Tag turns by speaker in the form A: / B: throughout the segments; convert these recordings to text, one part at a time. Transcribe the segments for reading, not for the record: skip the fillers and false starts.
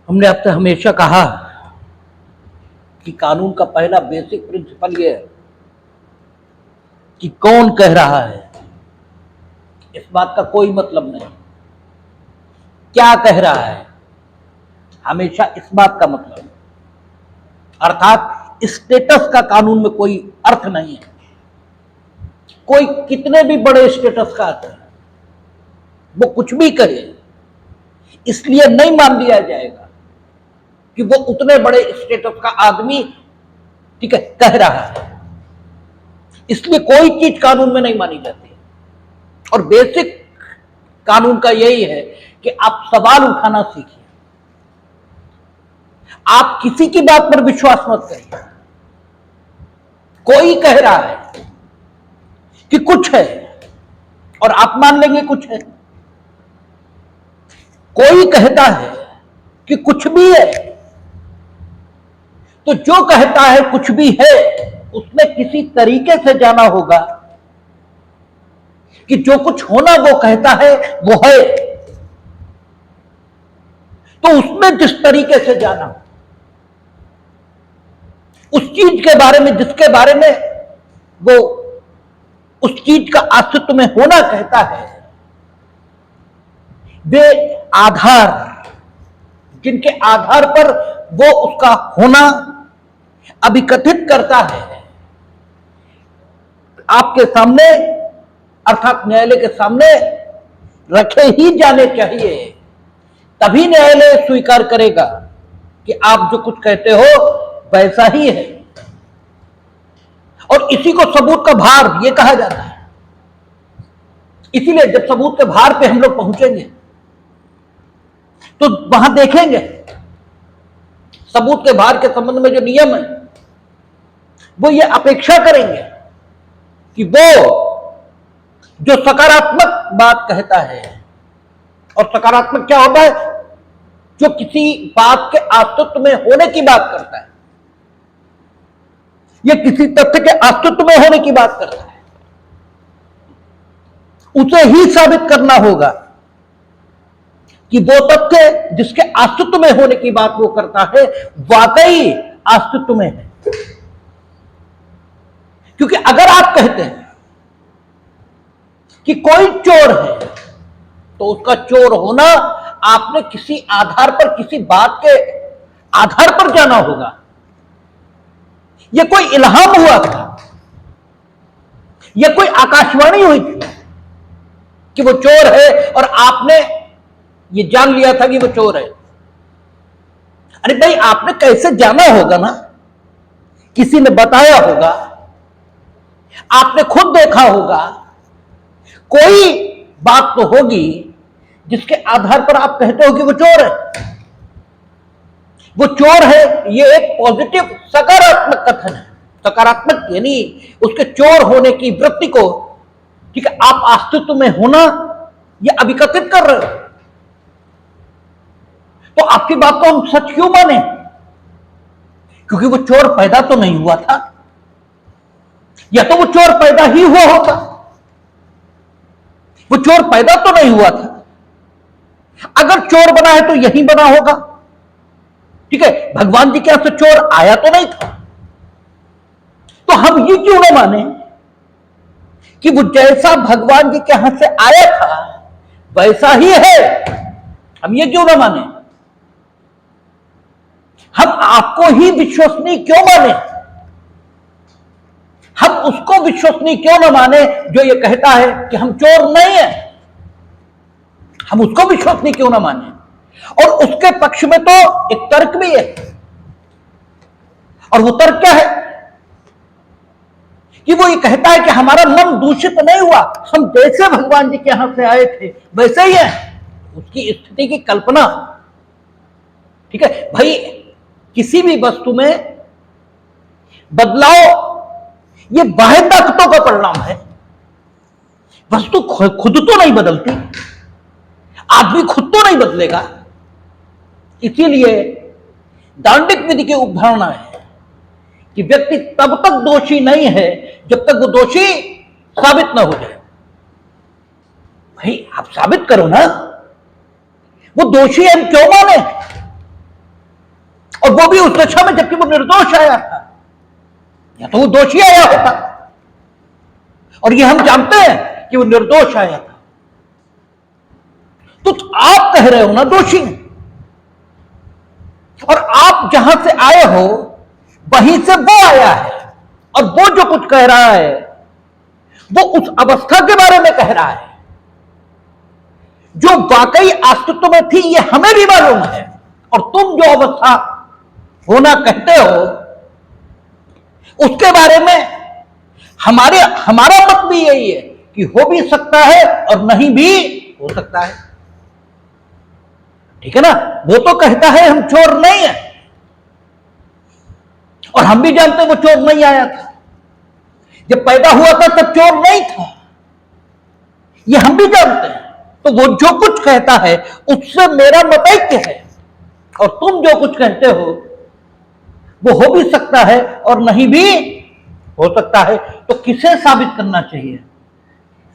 A: हमने आपसे हमेशा कहा कि कानून का पहला बेसिक प्रिंसिपल ये है कि कौन कह रहा है, इस बात का कोई मतलब नहीं। क्या कह रहा है, हमेशा इस बात का मतलब है। अर्थात स्टेटस का कानून में कोई अर्थ नहीं है। कोई कितने भी बड़े स्टेटस का आता है, वो कुछ भी कहे, इसलिए नहीं मान लिया जाएगा कि वो उतने बड़े स्टेटस का आदमी, ठीक है, कह रहा है। इसलिए कोई चीज कानून में नहीं मानी जाती है। और बेसिक कानून का यही है कि आप सवाल उठाना सीखिए। आप किसी की बात पर विश्वास मत करिए। कोई कह रहा है कि कुछ है और आप मान लेंगे कुछ है। कोई कहता है कि कुछ भी है, तो जो कहता है कुछ भी है, उसने किसी तरीके से जाना होगा कि जो कुछ होना वो कहता है वो है। तो उसने जिस तरीके से जाना, उस चीज के बारे में, जिसके बारे में वो उस चीज का अस्तित्व में होना कहता है, वे आधार, जिनके आधार पर वो उसका होना अभिकथित करता है, आपके सामने अर्थात न्यायालय के सामने रखे ही जाने चाहिए। तभी न्यायालय स्वीकार करेगा कि आप जो कुछ कहते हो वैसा ही है। और इसी को सबूत का भार ये कहा जाता है। इसीलिए जब सबूत के भार पे हम लोग पहुंचेंगे तो वहां देखेंगे सबूत के भार के संबंध में जो नियम है वो ये अपेक्षा करेंगे कि वो जो सकारात्मक बात कहता है, और सकारात्मक क्या होता है, जो किसी बात के अस्तित्व में होने की बात करता है या किसी तथ्य के अस्तित्व में होने की बात करता है, उसे ही साबित करना होगा कि वो तथ्य जिसके अस्तित्व में होने की बात वो करता है वाकई अस्तित्व में है। क्योंकि अगर आप कहते हैं कि कोई चोर है, तो उसका चोर होना आपने किसी आधार पर, किसी बात के आधार पर जाना होगा। यह कोई इल्हाम हुआ था, यह कोई आकाशवाणी हुई थी कि वो चोर है और आपने ये जान लिया था कि वो चोर है। अरे भाई, आपने कैसे जाना होगा ना, किसी ने बताया होगा, आपने खुद देखा होगा, कोई बात तो होगी जिसके आधार पर आप कहते हो कि वो चोर है। वो चोर है, ये एक पॉजिटिव सकारात्मक कथन है। सकारात्मक यानी उसके चोर होने की वृत्ति को, ठीक है, आप अस्तित्व में होना ये अभिकथित कर रहे हो। तो आपकी बात को हम सच क्यों माने? क्योंकि वो चोर पैदा तो नहीं हुआ था, या तो वो चोर पैदा ही हुआ होता। वो चोर पैदा तो नहीं हुआ था। अगर चोर बना है तो यही बना होगा, ठीक है। भगवान जी के यहां से चोर आया तो नहीं था। तो हम ये क्यों ना माने कि वो जैसा भगवान जी के यहां से आया था वैसा ही है? हम ये क्यों ना माने? हम आपको ही विश्वसनीय क्यों माने? हम उसको विश्वसनीय क्यों ना माने जो ये कहता है कि हम चोर नहीं है? हम उसको विश्वसनीय क्यों ना माने? और उसके पक्ष में तो एक तर्क भी है, और वो तर्क क्या है कि वो ये कहता है कि हमारा मन दूषित नहीं हुआ, हम जैसे भगवान जी के यहां से आए थे वैसे ही है। उसकी स्थिति की कल्पना, ठीक है भाई, किसी भी वस्तु में बदलाव ये बाह्य ताकतों का परिणाम है। वस्तु खुद तो नहीं बदलती, आदमी खुद तो नहीं बदलेगा। इसीलिए दांडिक विधि की अवधारणा है कि व्यक्ति तब तक दोषी नहीं है जब तक वो दोषी साबित ना हो जाए। भाई आप साबित करो ना, वो दोषी हम क्यों माने? वो भी उस दशा में जबकि वो निर्दोष आया था, या तो वो दोषी आया होता, और ये हम जानते हैं कि वो निर्दोष आया था। तो आप कह रहे हो ना दोषी, और आप जहां से आए हो वहीं से वो आया है, और वो जो कुछ कह रहा है वो उस अवस्था के बारे में कह रहा है जो वाकई अस्तित्व में थी, ये हमें भी मालूम है। और तुम जो अवस्था होना कहते हो उसके बारे में हमारा मत भी यही है कि हो भी सकता है और नहीं भी हो सकता है। ठीक है ना? वो तो कहता है हम चोर नहीं है, और हम भी जानते हैं वो चोर नहीं आया था, जब पैदा हुआ था तब चोर नहीं था, ये हम भी जानते हैं। तो वो जो कुछ कहता है उससे मेरा मतैक्य है, और तुम जो कुछ कहते हो वो हो भी सकता है और नहीं भी हो सकता है। तो किसे साबित करना चाहिए?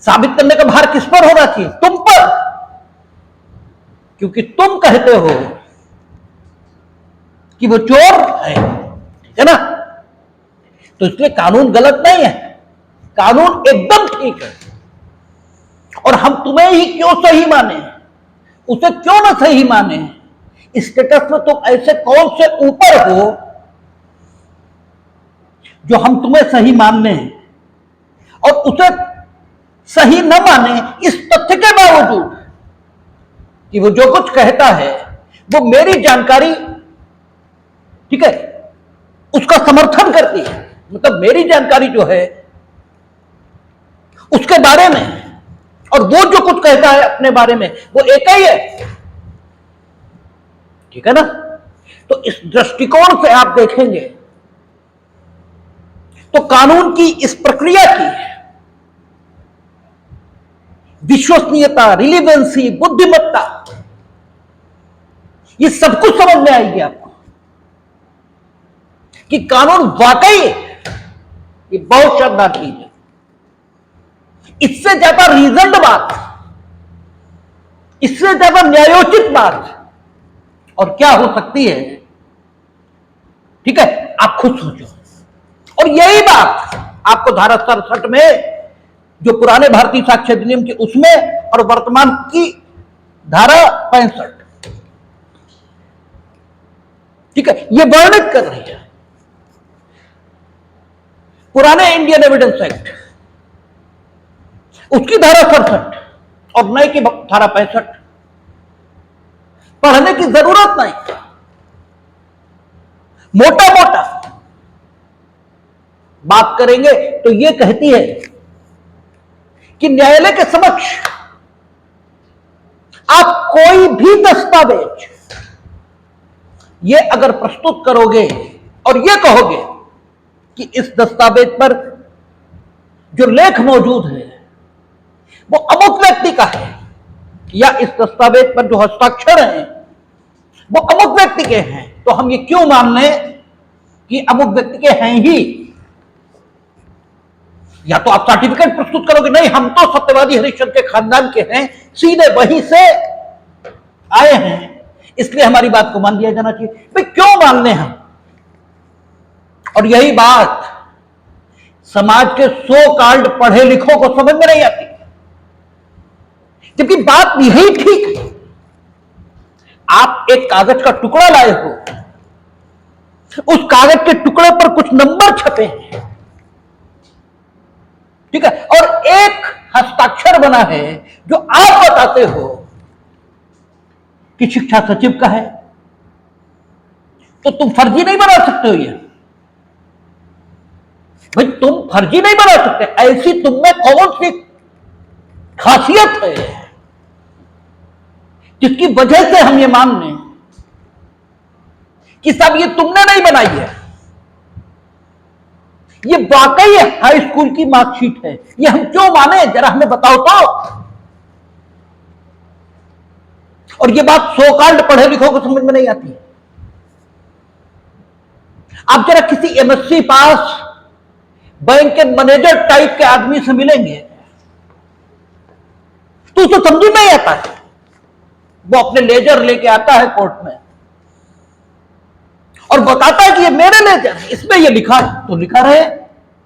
A: साबित करने का भार किस पर होना चाहिए? तुम पर, क्योंकि तुम कहते हो कि वो चोर है, ठीक है ना? तो इसलिए कानून गलत नहीं है, कानून एकदम ठीक है। और हम तुम्हें ही क्यों सही माने, उसे क्यों ना सही माने? स्टेटस में तुम ऐसे कौन से ऊपर हो जो हम तुम्हें सही मानने हैं, और उसे सही न माने इस तथ्य के बावजूद कि वो जो कुछ कहता है वो मेरी जानकारी, ठीक है, उसका समर्थन करती है। मतलब मेरी जानकारी जो है उसके बारे में, और वो जो कुछ कहता है अपने बारे में वो एक ही है, ठीक है ना? तो इस दृष्टिकोण से आप देखेंगे तो कानून की इस प्रक्रिया की विश्वसनीयता, रिलीवेंसी, बुद्धिमत्ता, ये सब कुछ समझ में आएगी आपको कि कानून वाकई ये बहुत शानदार चीज है। इससे ज्यादा रीजन्ड बात, इससे ज्यादा न्यायोचित बात और क्या हो सकती है? ठीक है, आप खुद सोचो। और यही बात आपको धारा 67 में, जो पुराने भारतीय साक्ष्य अधिनियम के उसमें, और वर्तमान की धारा 65, ठीक है, ये वर्णित कर रही है। पुराने इंडियन एविडेंस एक्ट उसकी धारा 67 और नए की धारा 65 पढ़ने की जरूरत नहीं। मोटा मोटा बात करेंगे तो यह कहती है कि न्यायालय के समक्ष आप कोई भी दस्तावेज ये अगर प्रस्तुत करोगे और ये कहोगे कि इस दस्तावेज पर जो लेख मौजूद है वो अमुक व्यक्ति का है, या इस दस्तावेज पर जो हस्ताक्षर हैं वो अमुक व्यक्ति के हैं, तो हम ये क्यों मान लें कि अमुक व्यक्ति के हैं ही? या तो आप सर्टिफिकेट प्रस्तुत करोगे, नहीं हम तो सत्यवादी हरिश्चंद्र के खानदान के हैं, सीधे वहीं से आए हैं, इसलिए हमारी बात को मान लिया जाना चाहिए। भाई क्यों मान लें हम? और यही बात समाज के सो कॉल्ड पढ़े लिखों को समझ में नहीं आती, जबकि बात यही ठीक है। आप एक कागज का टुकड़ा लाए हो, उस कागज के टुकड़े पर कुछ नंबर छपे हैं, ठीक है, और एक हस्ताक्षर बना है जो आप बताते हो कि शिक्षा सचिव का है, तो तुम फर्जी नहीं बना सकते हो। ये भाई तुम फर्जी नहीं बना सकते, ऐसी तुममें कौन सी खासियत है जिसकी वजह से हम ये मान लें कि सब ये तुमने नहीं बनाई है, ये वाकई हाई स्कूल की मार्कशीट है, ये हम क्यों माने? जरा हमें बताओ तो। और ये बात सो कॉल्ड पढ़े लिखों को समझ में नहीं आती। आप जरा किसी एमएससी पास बैंक के मैनेजर टाइप के आदमी से मिलेंगे तो उसे समझ में नहीं आता है। वो अपने लेजर लेके आता है कोर्ट में और बताता है कि ये मेरे ले इसमें ये लिखा है, तो लिखा रहे।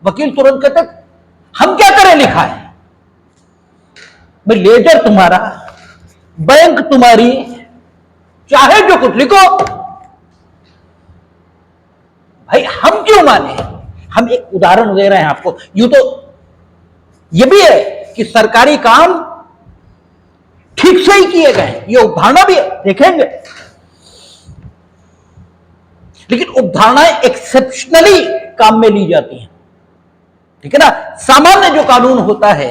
A: वकील तुरंत कहते हम क्या करें, लिखा है। भाई लेजर तुम्हारा, बैंक तुम्हारी, चाहे जो कुछ लिखो, भाई हम क्यों माने। हम एक उदाहरण दे रहे हैं आपको। यूं तो ये भी है कि सरकारी काम ठीक से ही किए गए, ये उदाहरण भी है, देखेंगे। लेकिन उपधारणाएं एक्सेप्शनली काम में ली जाती हैं, ठीक है ना। सामान्य जो कानून होता है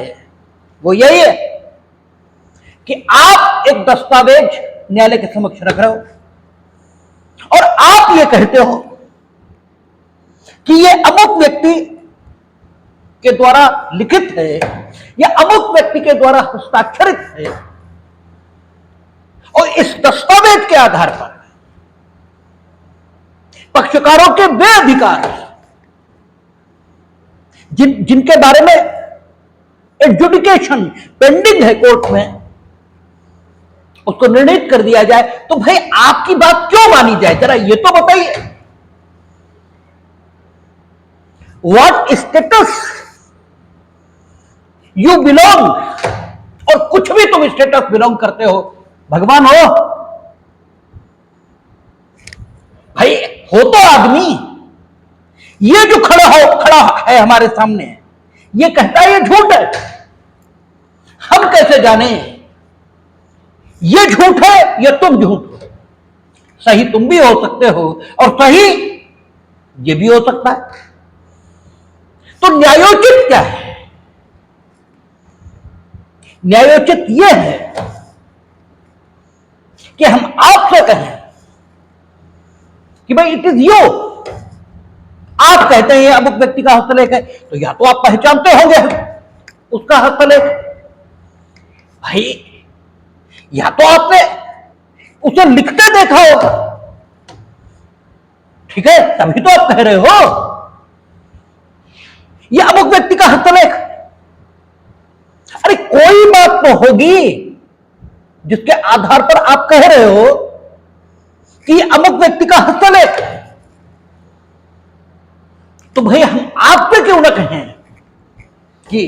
A: वो यही है कि आप एक दस्तावेज न्यायालय के समक्ष रख रहे हो और आप ये कहते हो कि ये अमुक व्यक्ति के द्वारा लिखित है या अमुक व्यक्ति के द्वारा हस्ताक्षरित है, और इस दस्तावेज के आधार पर पक्षकारों के वे अधिकार जिनके बारे में एडजुडिकेशन पेंडिंग है कोर्ट में, उसको निर्णित कर दिया जाए। तो भाई आपकी बात क्यों मानी जाए, जरा ये तो बताइए। व्हाट स्टेटस यू बिलोंग, और कुछ भी तुम स्टेटस बिलोंग करते हो, भगवान हो भाई, हो तो आदमी। ये जो खड़ा है हमारे सामने, ये कहता है ये झूठ है। हम कैसे जाने ये झूठ है या तुम झूठ हो। सही तुम भी हो सकते हो और सही ये भी हो सकता है। तो न्यायोचित क्या है? न्यायोचित यह है कि हम आपसे कहें कि भाई इट इज यू। आप कहते हैं अमुक व्यक्ति का हस्तलेख है, तो या तो आप पहचानते होंगे उसका हस्तलेख, भाई या तो आपने उसे लिखते देखा होगा, ठीक है, तभी तो आप कह रहे हो ये अमुक व्यक्ति का हस्तलेख। अरे कोई बात तो होगी जिसके आधार पर आप कह रहे हो कि ये अमुक व्यक्ति का हस्तलेख है। तो भाई हम आपसे क्यों ना कहें कि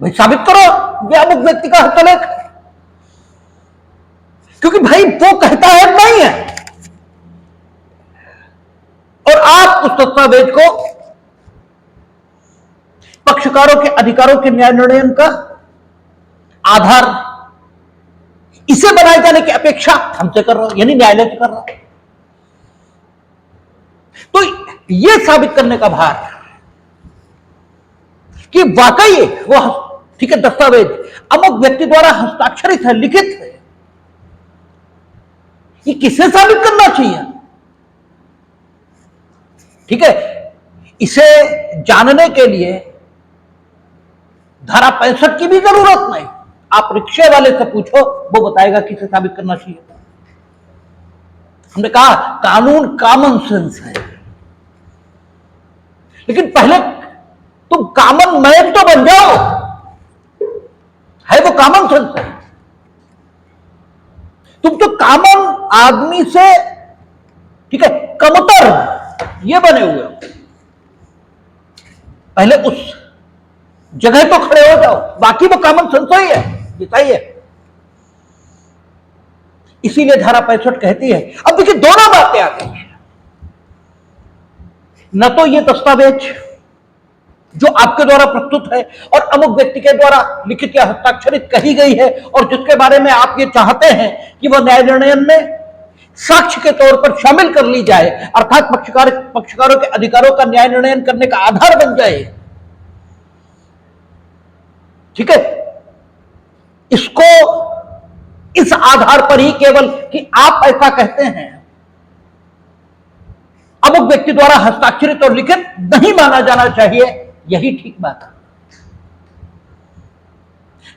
A: भाई साबित करो ये अमुक व्यक्ति का हस्तलेख है, क्योंकि भाई वो कहता है नहीं है, और आप उस दस्तावेज को पक्षकारों के अधिकारों के न्याय निर्णय का आधार इसे बनाए जाने की अपेक्षा हमसे कर रहा हो, यानी न्यायालय से कर रहा हो। तो यह साबित करने का भार कि वाकई वह ठीक है दस्तावेज अमुक व्यक्ति द्वारा हस्ताक्षरित है, लिखित है, ये किसे साबित करना चाहिए? ठीक है, इसे जानने के लिए धारा 65 की भी जरूरत नहीं। आप रिक्शे वाले से पूछो, वो बताएगा किसे साबित करना चाहिए। हमने कहा कानून कॉमन सेंस है, लेकिन पहले तुम कॉमन मैन तो बन जाओ, है वो कॉमन सेंस है। तुम तो कॉमन आदमी से ठीक है कमतर ये बने हुए हो, पहले उस जगह तो खड़े हो जाओ, बाकी वो कॉमन सेंस ही है, बताइए। इसीलिए धारा 65 कहती है। अब देखिए दोनों बातें आ गई हैं, न तो ये दस्तावेज जो आपके द्वारा प्रस्तुत है और अमुक व्यक्ति के द्वारा लिखित या हस्ताक्षरित कही गई है, और जिसके बारे में आप ये चाहते हैं कि वह न्याय निर्णय में साक्ष्य के तौर पर शामिल कर ली जाए, अर्थात पक्षकारों के अधिकारों का न्याय निर्णय करने का आधार बन जाए, ठीक है, इसको इस आधार पर ही केवल कि आप ऐसा कहते हैं अमुक व्यक्ति द्वारा हस्ताक्षरित और लिखित नहीं माना जाना चाहिए, यही ठीक बात है।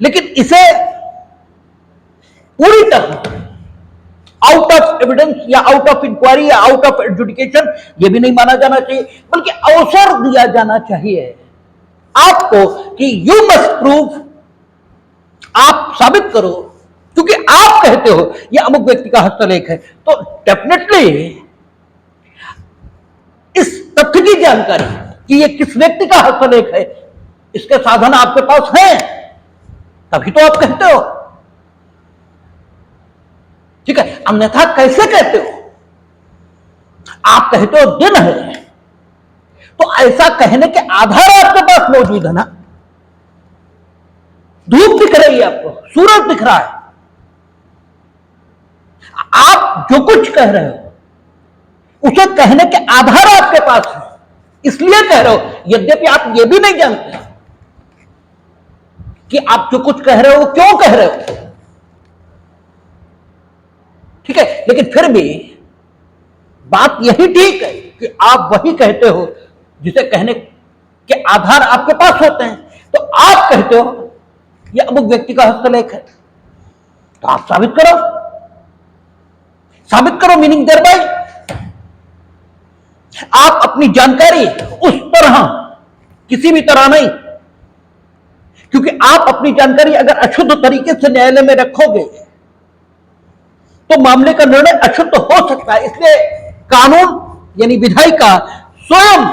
A: लेकिन इसे पूरी तरह आउट ऑफ एविडेंस या आउट ऑफ इंक्वायरी या आउट ऑफ एडजुडिकेशन ये भी नहीं माना जाना चाहिए, बल्कि अवसर दिया जाना चाहिए आपको कि यू मस्ट प्रूव, आप साबित करो, क्योंकि आप कहते हो यह अमुक व्यक्ति का हस्तलेख है, तो डेफिनेटली इस तथ्य की जानकारी कि ये किस व्यक्ति का हस्तलेख है, इसके साधन आपके पास हैं, तभी तो आप कहते हो। ठीक है, अन्यथा कैसे कहते हो? आप कहते हो दिन है, तो ऐसा कहने के आधार आपके पास मौजूद है ना। धूप दिख रही है आपको, सूरज दिख रहा है, आप जो कुछ कह रहे हो उसे कहने के आधार आपके पास है, इसलिए कह रहे हो, यद्यपि आप यह भी नहीं जानते कि आप जो कुछ कह रहे हो क्यों कह रहे हो। ठीक है, लेकिन फिर भी बात यही ठीक है कि आप वही कहते हो जिसे कहने के आधार आपके पास होते हैं। तो आप कहते हो यह अमुक व्यक्ति का हस्तलेख है, तो आप साबित करो, साबित करो, मीनिंग देयर बाय। आप अपनी जानकारी उस तरह, किसी भी तरह नहीं, क्योंकि आप अपनी जानकारी अगर अशुद्ध तरीके से न्यायालय में रखोगे तो मामले का निर्णय अशुद्ध हो सकता है। इसलिए कानून यानी विधायिका स्वयं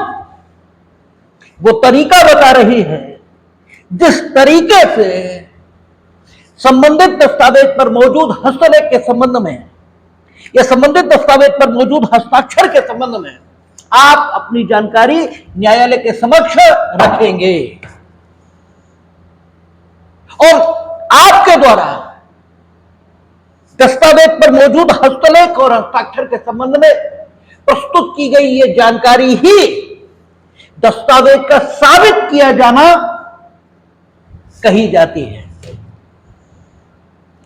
A: वो तरीका बता रही है जिस तरीके से संबंधित दस्तावेज पर मौजूद हस्तलेख के संबंध में या संबंधित दस्तावेज पर मौजूद हस्ताक्षर के संबंध में आप अपनी जानकारी न्यायालय के समक्ष रखेंगे और आपके द्वारा दस्तावेज पर मौजूद हस्तलेख और हस्ताक्षर के संबंध में प्रस्तुत की गई यह जानकारी ही दस्तावेज का साबित किया जाना कही जाती है।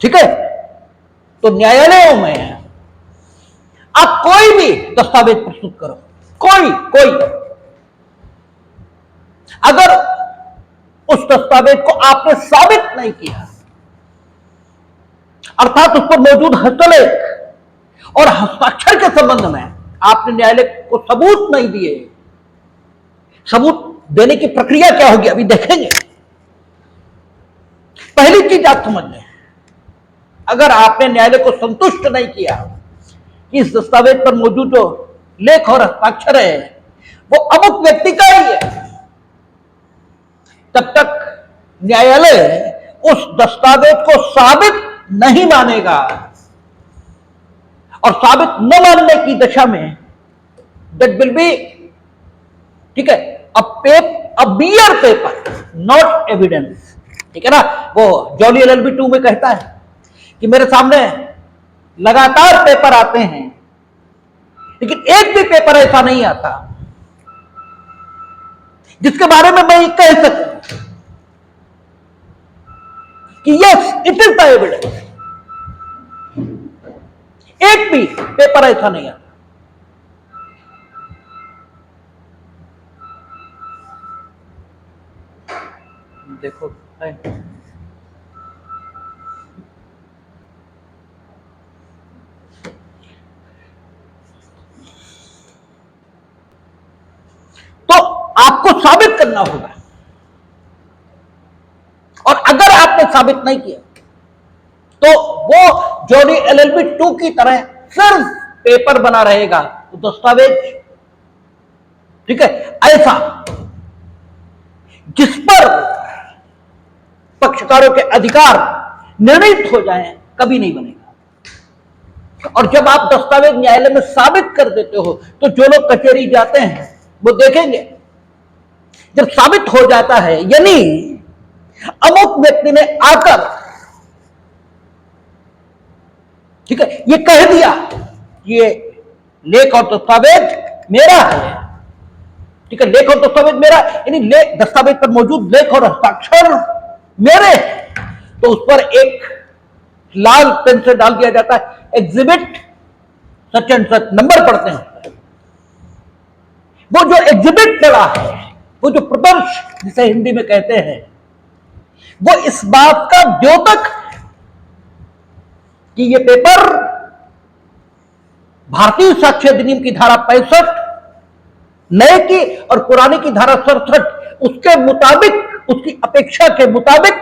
A: ठीक है, तो न्यायालयों में आप कोई भी दस्तावेज प्रस्तुत करो, कोई अगर उस दस्तावेज को आपने साबित नहीं किया, अर्थात उस पर मौजूद हस्तलेख और हस्ताक्षर के संबंध में आपने न्यायालय को सबूत नहीं दिए, सबूत देने की प्रक्रिया क्या होगी अभी देखेंगे। पहली चीज आप समझ लें, अगर आपने न्यायालय को संतुष्ट नहीं किया कि इस दस्तावेज पर मौजूद जो लेख और हस्ताक्षर है वो अमुक व्यक्ति का ही है, तब तक न्यायालय उस दस्तावेज को साबित नहीं मानेगा और साबित न मानने की दशा में दैट विल बी, ठीक है, अ बियर पेपर नॉट एविडेंस। ठीक है ना, वो जॉली LLB 2 में कहता है कि मेरे सामने लगातार पेपर आते हैं लेकिन एक भी पेपर ऐसा नहीं आता जिसके बारे में मैं ये कह सकूं कि yes it is the evidence. एक भी पेपर ऐसा नहीं आता। देखो तो आपको साबित करना होगा और अगर आपने साबित नहीं किया तो वो जॉली LLB 2 की तरह सिर्फ पेपर बना रहेगा, तो दस्तावेज, ठीक है, ऐसा जिस पर पक्षकारों के अधिकार निर्णित हो जाएं कभी नहीं बनेगा। और जब आप दस्तावेज न्यायालय में साबित कर देते हो तो जो लोग कचहरी जाते हैं वो देखेंगे, जब साबित हो जाता है यानी अमुक व्यक्ति ने आकर, ठीक है, ये कह दिया ये लेख और दस्तावेज मेरा है, ठीक है, लेख और दस्तावेज मेरा, यानी दस्तावेज पर मौजूद लेख और हस्ताक्षर मेरे, तो उस पर एक लाल पेन से डाल दिया जाता है exhibit such and such, number पढ़ते हैं। वो जो एग्जिबिट पड़ा है, वो जो प्रदर्श जिसे हिंदी में कहते हैं, वो इस बात का द्योतक है कि ये पेपर भारतीय साक्ष्य अधिनियम की धारा 65 नए की और पुराने की धारा 67 उसके मुताबिक, उसकी अपेक्षा के मुताबिक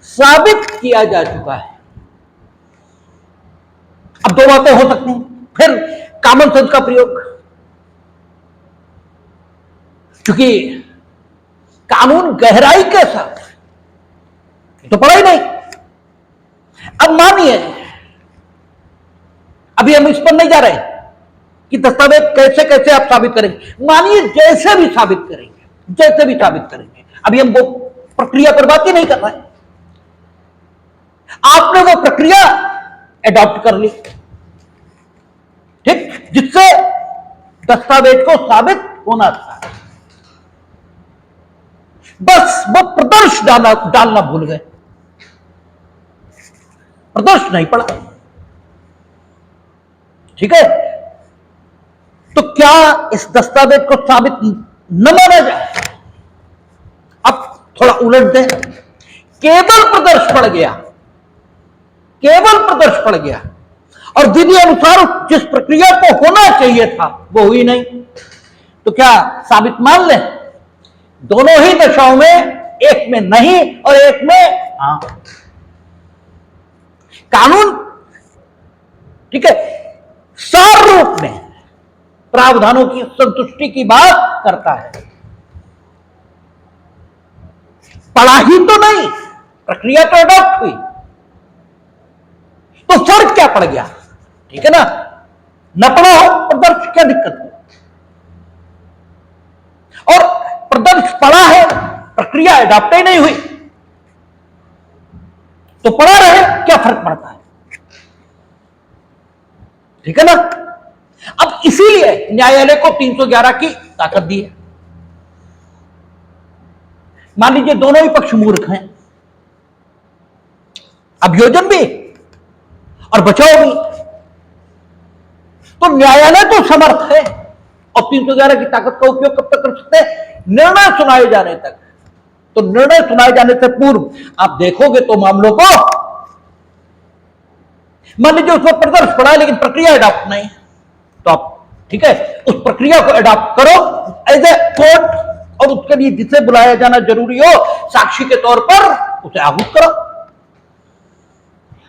A: साबित किया जा चुका है। अब दो बातें हो सकती हैं, फिर कॉमन सेंस का प्रयोग, चूंकि कानून गहराई कैसा तो पढ़ा ही नहीं। अब मानिए, अभी हम इस पर नहीं जा रहे कि दस्तावेज कैसे कैसे आप साबित करेंगे, मानिए जैसे भी साबित करेंगे, अभी हम वो प्रक्रिया पर बात ही नहीं कर रहे हैं। आपने वो प्रक्रिया एडॉप्ट कर ली, ठीक, जिससे दस्तावेज को साबित होना था, बस वो प्रदर्श डालना भूल गए, प्रदर्श नहीं पड़ा, ठीक है। तो क्या इस दस्तावेज को साबित न माना जाए? अब थोड़ा उलट दें, केवल प्रदर्श पड़ गया और विधि अनुसार जिस प्रक्रिया को होना चाहिए था वो हुई नहीं, तो क्या साबित मान लें? दोनों ही दशाओं में, एक में नहीं और एक में हां। कानून, ठीक है, सार रूप में प्रावधानों की संतुष्टि की बात करता है, पढ़ा ही तो नहीं, प्रक्रिया तो अडॉप्ट हुई, तो फर्क क्या पड़ गया? ठीक है ना, न पढ़ा हो प्रदर्श, क्या दिक्कत है? और प्रदर्श पढ़ा है, प्रक्रिया अडॉप्ट ही नहीं हुई, तो पढ़ा रहे, क्या फर्क पड़ता है? ठीक है ना। अब इसीलिए न्यायालय को 311 की ताकत दी है। मान लीजिए दोनों ही पक्ष मूर्ख हैं, अभियोजन भी और बचाव भी, तो न्यायालय तो समर्थ है और 311 की ताकत का उपयोग कब तक कर सकते हैं? निर्णय सुनाए जाने तक। तो निर्णय सुनाए जाने से पूर्व आप देखोगे तो मामलों को, मान लीजिए उसमें प्रदर्श पड़ा लेकिन प्रक्रिया अडॉप्ट नहीं, तो आप, ठीक है, उस प्रक्रिया को अडॉप्ट करो एज ए कोर्ट, और उसके लिए जिसे बुलाया जाना जरूरी हो साक्षी के तौर पर उसे आहूत करो।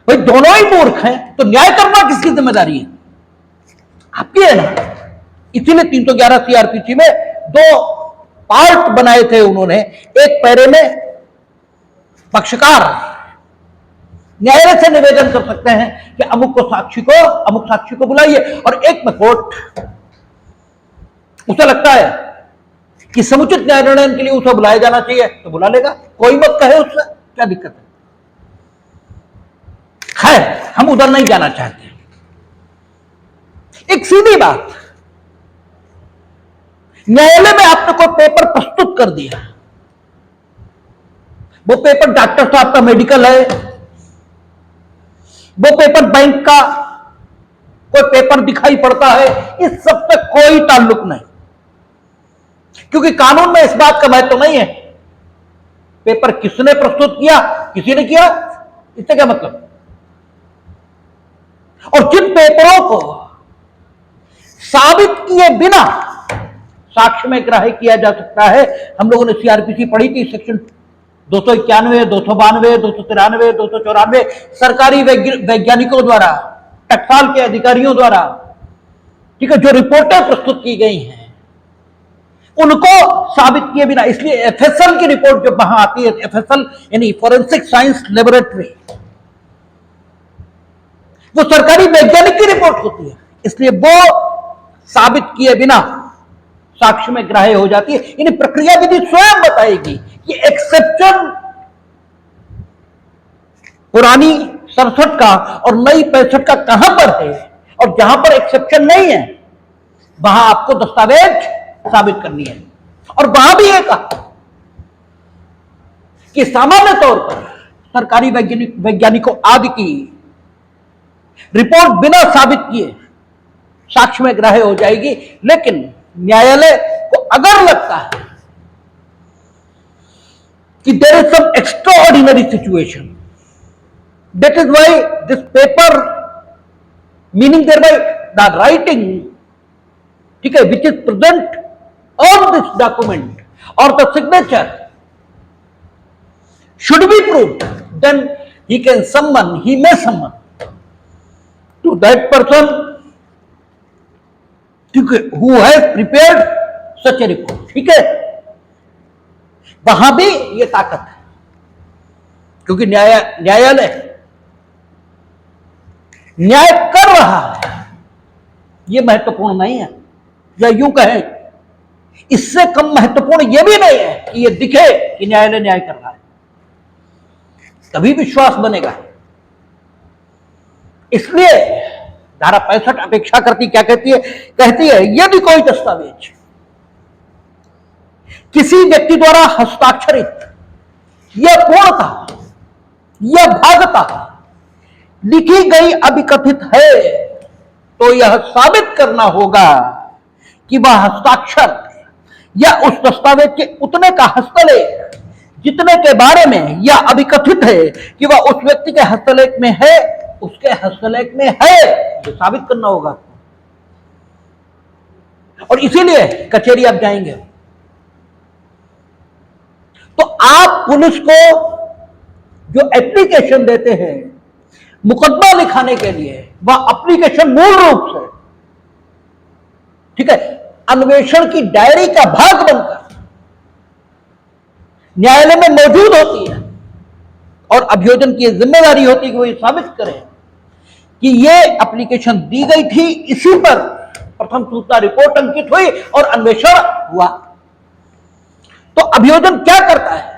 A: भाई दोनों ही मूर्ख हैं, तो न्याय करना किसकी जिम्मेदारी है? आपकी है ना। इसीलिए 311 सीआरपीसी में 2 पार्ट बनाए थे उन्होंने। एक पैरे में पक्षकार न्यायालय से निवेदन कर सकते हैं कि अमुक साक्षी को बुलाइए, और एक में कोर्ट उसे लगता है कि समुचित न्याय निर्णय के लिए उसे बुलाया जाना चाहिए तो बुला लेगा, कोई मत कहे उससे, क्या दिक्कत है? खैर, हम उधर नहीं जाना चाहते। एक सीधी बात, न्यायालय में आपने कोई पेपर प्रस्तुत कर दिया, वो पेपर डॉक्टर साहब का मेडिकल है, वो पेपर बैंक का कोई पेपर दिखाई पड़ता है, इस सब से कोई ताल्लुक नहीं, क्योंकि कानून में इस बात का महत्व नहीं है पेपर किसने प्रस्तुत किया, किसी ने किया, इससे क्या मतलब। और जिन पेपरों को साबित किए बिना साक्ष्य में ग्राह्य किया जा सकता है, हम लोगों ने सीआरपीसी पढ़ी थी, सेक्शन 291, 292, 293, 294, सरकारी वैज्ञानिकों द्वारा, टकसाल के अधिकारियों द्वारा, ठीक है, जो रिपोर्टें प्रस्तुत की गई हैं उनको साबित किए बिना, इसलिए एफएसएल की रिपोर्ट जब वहां आती है, एफएसएल यानी फोरेंसिक साइंस लेबोरेटरी, वो सरकारी वैज्ञानिक की रिपोर्ट होती है, इसलिए वो साबित किए बिना साक्ष्य में ग्राह्य हो जाती है। यानी प्रक्रिया विधि स्वयं बताएगी कि एक्सेप्शन पुरानी 67 का और नई 65 का कहां पर है, और जहां पर एक्सेप्शन नहीं है वहां आपको दस्तावेज साबित करनी है। और वहां भी है कहा कि सामान्य तौर पर सरकारी वैज्ञानिकों आदि की रिपोर्ट बिना साबित किए साक्ष्य में ग्राह्य हो जाएगी, लेकिन न्यायालय को अगर लगता है कि there is some extraordinary situation, that is why this paper, meaning thereby the writing, ठीक है, which is present on this document और the signature should be proved, then he may summon to that person who has prepared such a report, ठीक है। वहां भी ये ताकत है, क्योंकि न्यायालय न्याय कर रहा है, ये महत्वपूर्ण नहीं है। या यूं कहें, इससे कम महत्वपूर्ण यह भी नहीं है कि यह दिखे कि न्यायालय न्याय कर रहा है, तभी विश्वास बनेगा। इसलिए धारा 65 अपेक्षा करती, क्या कहती है? कहती है यदि कोई दस्तावेज किसी व्यक्ति द्वारा हस्ताक्षरित या पूर्णतः या भागतः लिखी गई अभिकथित है, तो यह साबित करना होगा कि वह हस्ताक्षर या उस दस्तावेज के उतने का हस्तलेख जितने के बारे में यह अभिकथित है कि वह उस व्यक्ति के हस्तलेख में है, उसके हस्तलेख में है, ये साबित करना होगा। और इसीलिए कचहरी आप जाएंगे तो आप पुलिस को जो एप्लीकेशन देते हैं मुकदमा लिखाने के लिए, वह एप्लीकेशन मूल रूप से, ठीक है, अन्वेषण की डायरी का भाग बनकर न्यायालय में मौजूद होती है, और अभियोजन की जिम्मेदारी होती है कि वो ये साबित करें कि ये एप्लीकेशन दी गई थी, इसी पर प्रथम सूचना रिपोर्ट अंकित हुई और अन्वेषण हुआ। तो अभियोजन क्या करता है?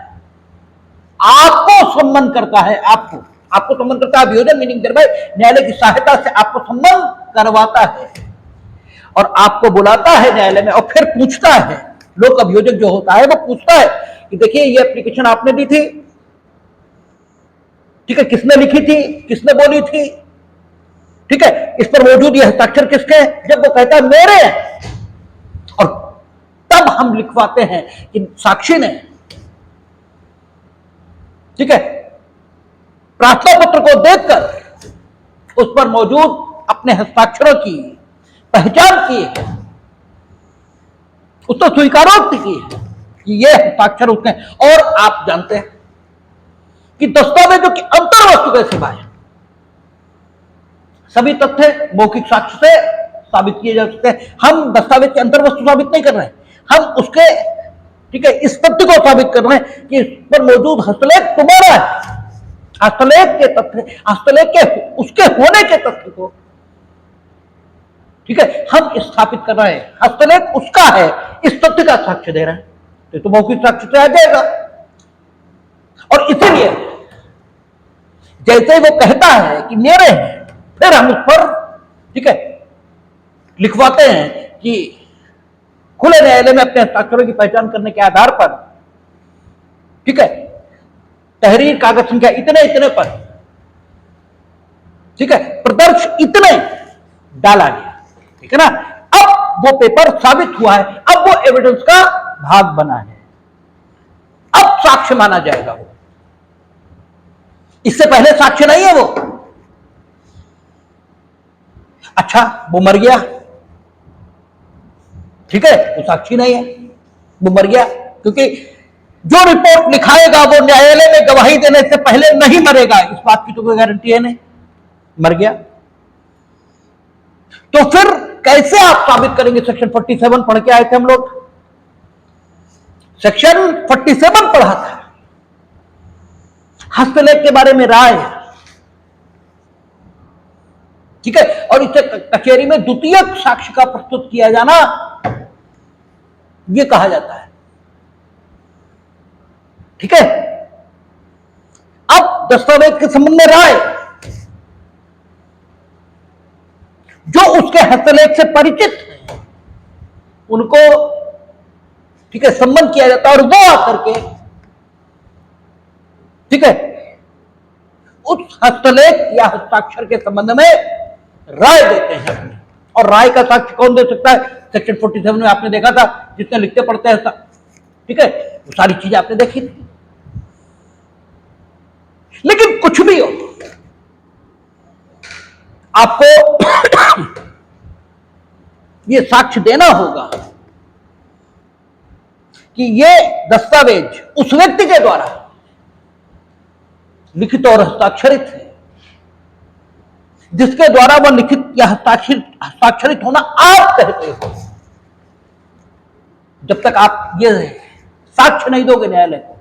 A: आपको सम्मन करता है, आपको सम्मन करता है अभियोजन, मीनिंग न्यायालय की सहायता से आपको सम्मन करवाता है और आपको बुलाता है न्यायालय में, और फिर पूछता है, लोक अभियोजक जो होता है वो पूछता है कि देखिए ये एप्लीकेशन आपने दी थी, ठीक है, किसने लिखी थी, किसने बोली थी, ठीक है, इस पर मौजूद ये हस्ताक्षर किसके? जब वो कहता है मेरे हैं, और तब हम लिखवाते हैं कि साक्षी ने, ठीक है, प्रार्थना पत्र को देखकर उस पर मौजूद अपने हस्ताक्षरों की पहचान की है, उसको स्वीकारोक्ति की है कि ये हस्ताक्षर उसने। और आप जानते हैं कि दस्तावेजों की अंतर वस्तु के सिवाय सभी तथ्य मौखिक साक्ष्य से साबित किए जा सकते हैं। हम दस्तावेज के अंतर वस्तु साबित नहीं कर रहे हैं, हम उसके, ठीक है, इस तथ्य को साबित कर रहे हैं कि इस पर मौजूद हस्तलेख तुम्हारा है, हस्तलेख के तथ्य, हस्तलेख के उसके होने के तथ्य को, ठीक है, हम स्थापित कर रहे हैं, हस्तलेख उसका है, इस तथ्य का साक्ष्य दे रहे हैं, तो मौखिक साक्ष्य से आ जाएगा। और इसीलिए जैसे वो कहता है कि मेरे हैं, फिर हम उस पर, ठीक है, लिखवाते हैं कि खुले न्यायालय में अपने हस्ताक्षरों की पहचान करने के आधार पर, ठीक है, तहरीर कागज संख्या इतने इतने पर, ठीक है, प्रदर्श इतने डाला गया, ठीक है ना। अब वो पेपर साबित हुआ है, अब वो एविडेंस का भाग बना है, अब साक्ष्य माना जाएगा वो, इससे पहले साक्ष्य नहीं है वो। अच्छा, वो मर गया, ठीक है, वो साक्षी नहीं है, वो मर गया, क्योंकि जो रिपोर्ट लिखाएगा वो न्यायालय में गवाही देने से पहले नहीं मरेगा, इस बात की तो कोई गारंटी है नहीं, मर गया। तो फिर कैसे आप साबित करेंगे? सेक्शन 47 पढ़ के आए थे हम लोग, सेक्शन 47 पढ़ा था, हस्तलेख के बारे में राय, ठीक है, और इसे कचहरी में द्वितीय साक्ष्य का प्रस्तुत किया जाना, यह कहा जाता है, ठीक है। अब दस्तावेज के संबंध में राय, जो उसके हस्तलेख से परिचित हैं उनको, ठीक है, सम्मन किया जाता है, और वो आकर के, ठीक है, उस हस्तलेख या हस्ताक्षर के संबंध में राय देते हैं। और राय का साक्ष्य कौन दे सकता है? सेक्शन 47 में आपने देखा था, जितने लिखते पढ़ते हैं, ठीक है, वो सारी चीजें आपने देखी थी। लेकिन कुछ भी हो, आपको ये साक्ष्य देना होगा कि ये दस्तावेज उस व्यक्ति के द्वारा लिखित और हस्ताक्षरित है, जिसके द्वारा वह लिखित या हस्ताक्षरित होना आप कहते हो। जब तक आप ये साक्ष्य नहीं दोगे न्यायालय को,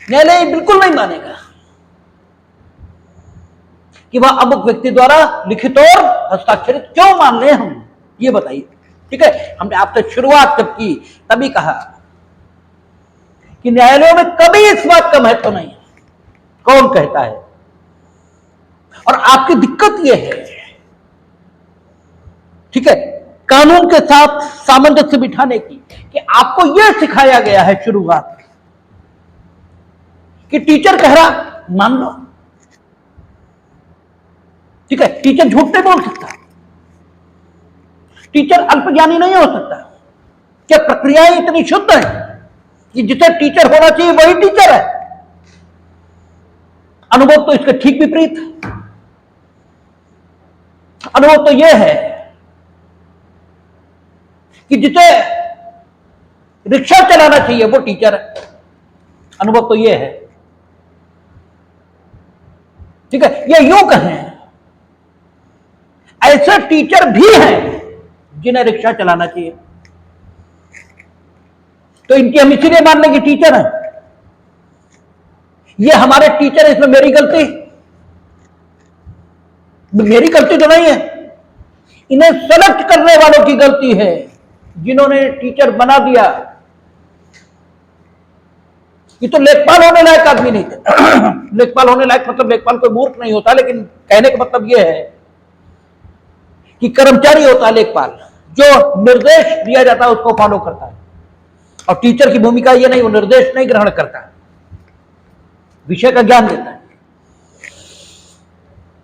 A: न्यायालय बिल्कुल नहीं मानेगा कि वह अमुक व्यक्ति द्वारा लिखित और हस्ताक्षरित। क्यों मान ले हम, ये बताइए। ठीक है, हमने आपसे शुरुआत जब की तभी कहा कि न्यायालयों में कभी इस बात का महत्व नहीं है कौन कहता है। और आपकी दिक्कत यह है, ठीक है, कानून के साथ सामंजस्य बिठाने की, कि आपको यह सिखाया गया है शुरुआत कि टीचर कह रहा मान लो। ठीक है, टीचर झूठ नहीं बोल सकता, टीचर अल्पज्ञानी नहीं हो सकता। क्या प्रक्रियाएं इतनी शुद्ध है कि जिसे टीचर होना चाहिए वही टीचर है? अनुभव तो इसके ठीक विपरीत है। अनुभव तो यह है कि जिसे रिक्शा चलाना चाहिए वो टीचर है। अनुभव तो यह है। ठीक है, ये यूं कहें, ऐसे टीचर भी हैं जिन्हें रिक्शा चलाना चाहिए, तो इनकी हम इसीलिए मान लेंगे टीचर हैं। ये हमारे टीचर, इसमें मेरी गलती तो नहीं है, इन्हें सेलेक्ट करने वालों की गलती है जिन्होंने टीचर बना दिया। ये तो लेखपाल होने लायक आदमी नहीं थे। लेखपाल होने लायक मतलब लेखपाल कोई मूर्ख नहीं होता, लेकिन कहने का मतलब यह है कि कर्मचारी होता है लेखपाल, जो निर्देश दिया जाता है उसको फॉलो करता है। और टीचर की भूमिका यह नहीं, वो निर्देश नहीं ग्रहण करता है, विषय का ज्ञान देता है।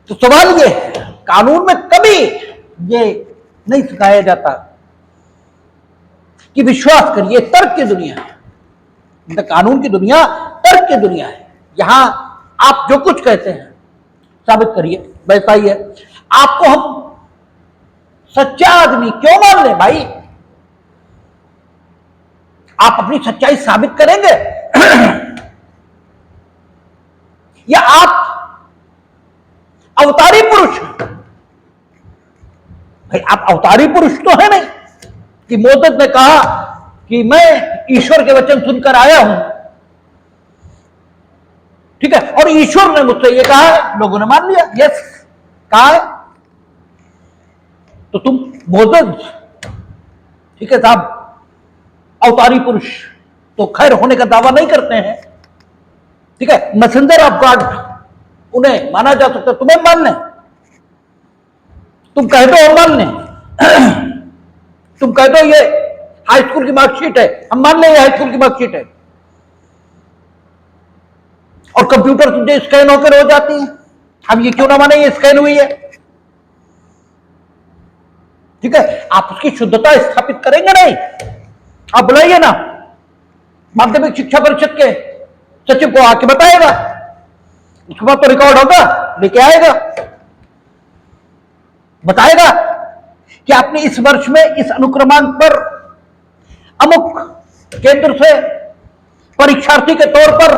A: तो सवाल यह है, कानून में कभी ये नहीं सिखाया जाता कि विश्वास करिए, तर्क की दुनिया है, मतलब कानून की दुनिया तर्क की दुनिया है। यहां आप जो कुछ कहते हैं साबित करिए, वैसा ही है। आपको हम सच्चा आदमी क्यों मान लें भाई? आप अपनी सच्चाई साबित करेंगे या आप अवतारी पुरुष? भाई आप अवतारी पुरुष तो है नहीं कि मोदत ने कहा कि मैं ईश्वर के वचन सुनकर आया हूं, ठीक है, और ईश्वर ने मुझसे ये कहा है, लोगों ने मान लिया, यस कहा है। तो तुम मोदत, ठीक है साहब, अवतारी पुरुष तो खैर होने का दावा नहीं करते हैं, ठीक है, मैसेंजर ऑफ गॉड उन्हें माना जा सकता है, तुम्हें मान लें, तुम कह दो हम मान लें। तुम कह दो ये हाई स्कूल की मार्कशीट है, हम मान लें ये हाई स्कूल की मार्कशीट है, और कंप्यूटर तुझे स्कैन होकर हो जाती है, हम ये क्यों ना माने ये स्कैन हुई है? ठीक है, आप उसकी शुद्धता स्थापित करेंगे नहीं? आप बुलाइए ना माध्यमिक शिक्षा परिषद के सचिव को, आके बताएगा, उसके बाद तो रिकॉर्ड होगा, लेके आएगा, बताएगा कि आपने इस वर्ष में इस अनुक्रमांक पर अमुक केंद्र से परीक्षार्थी के तौर पर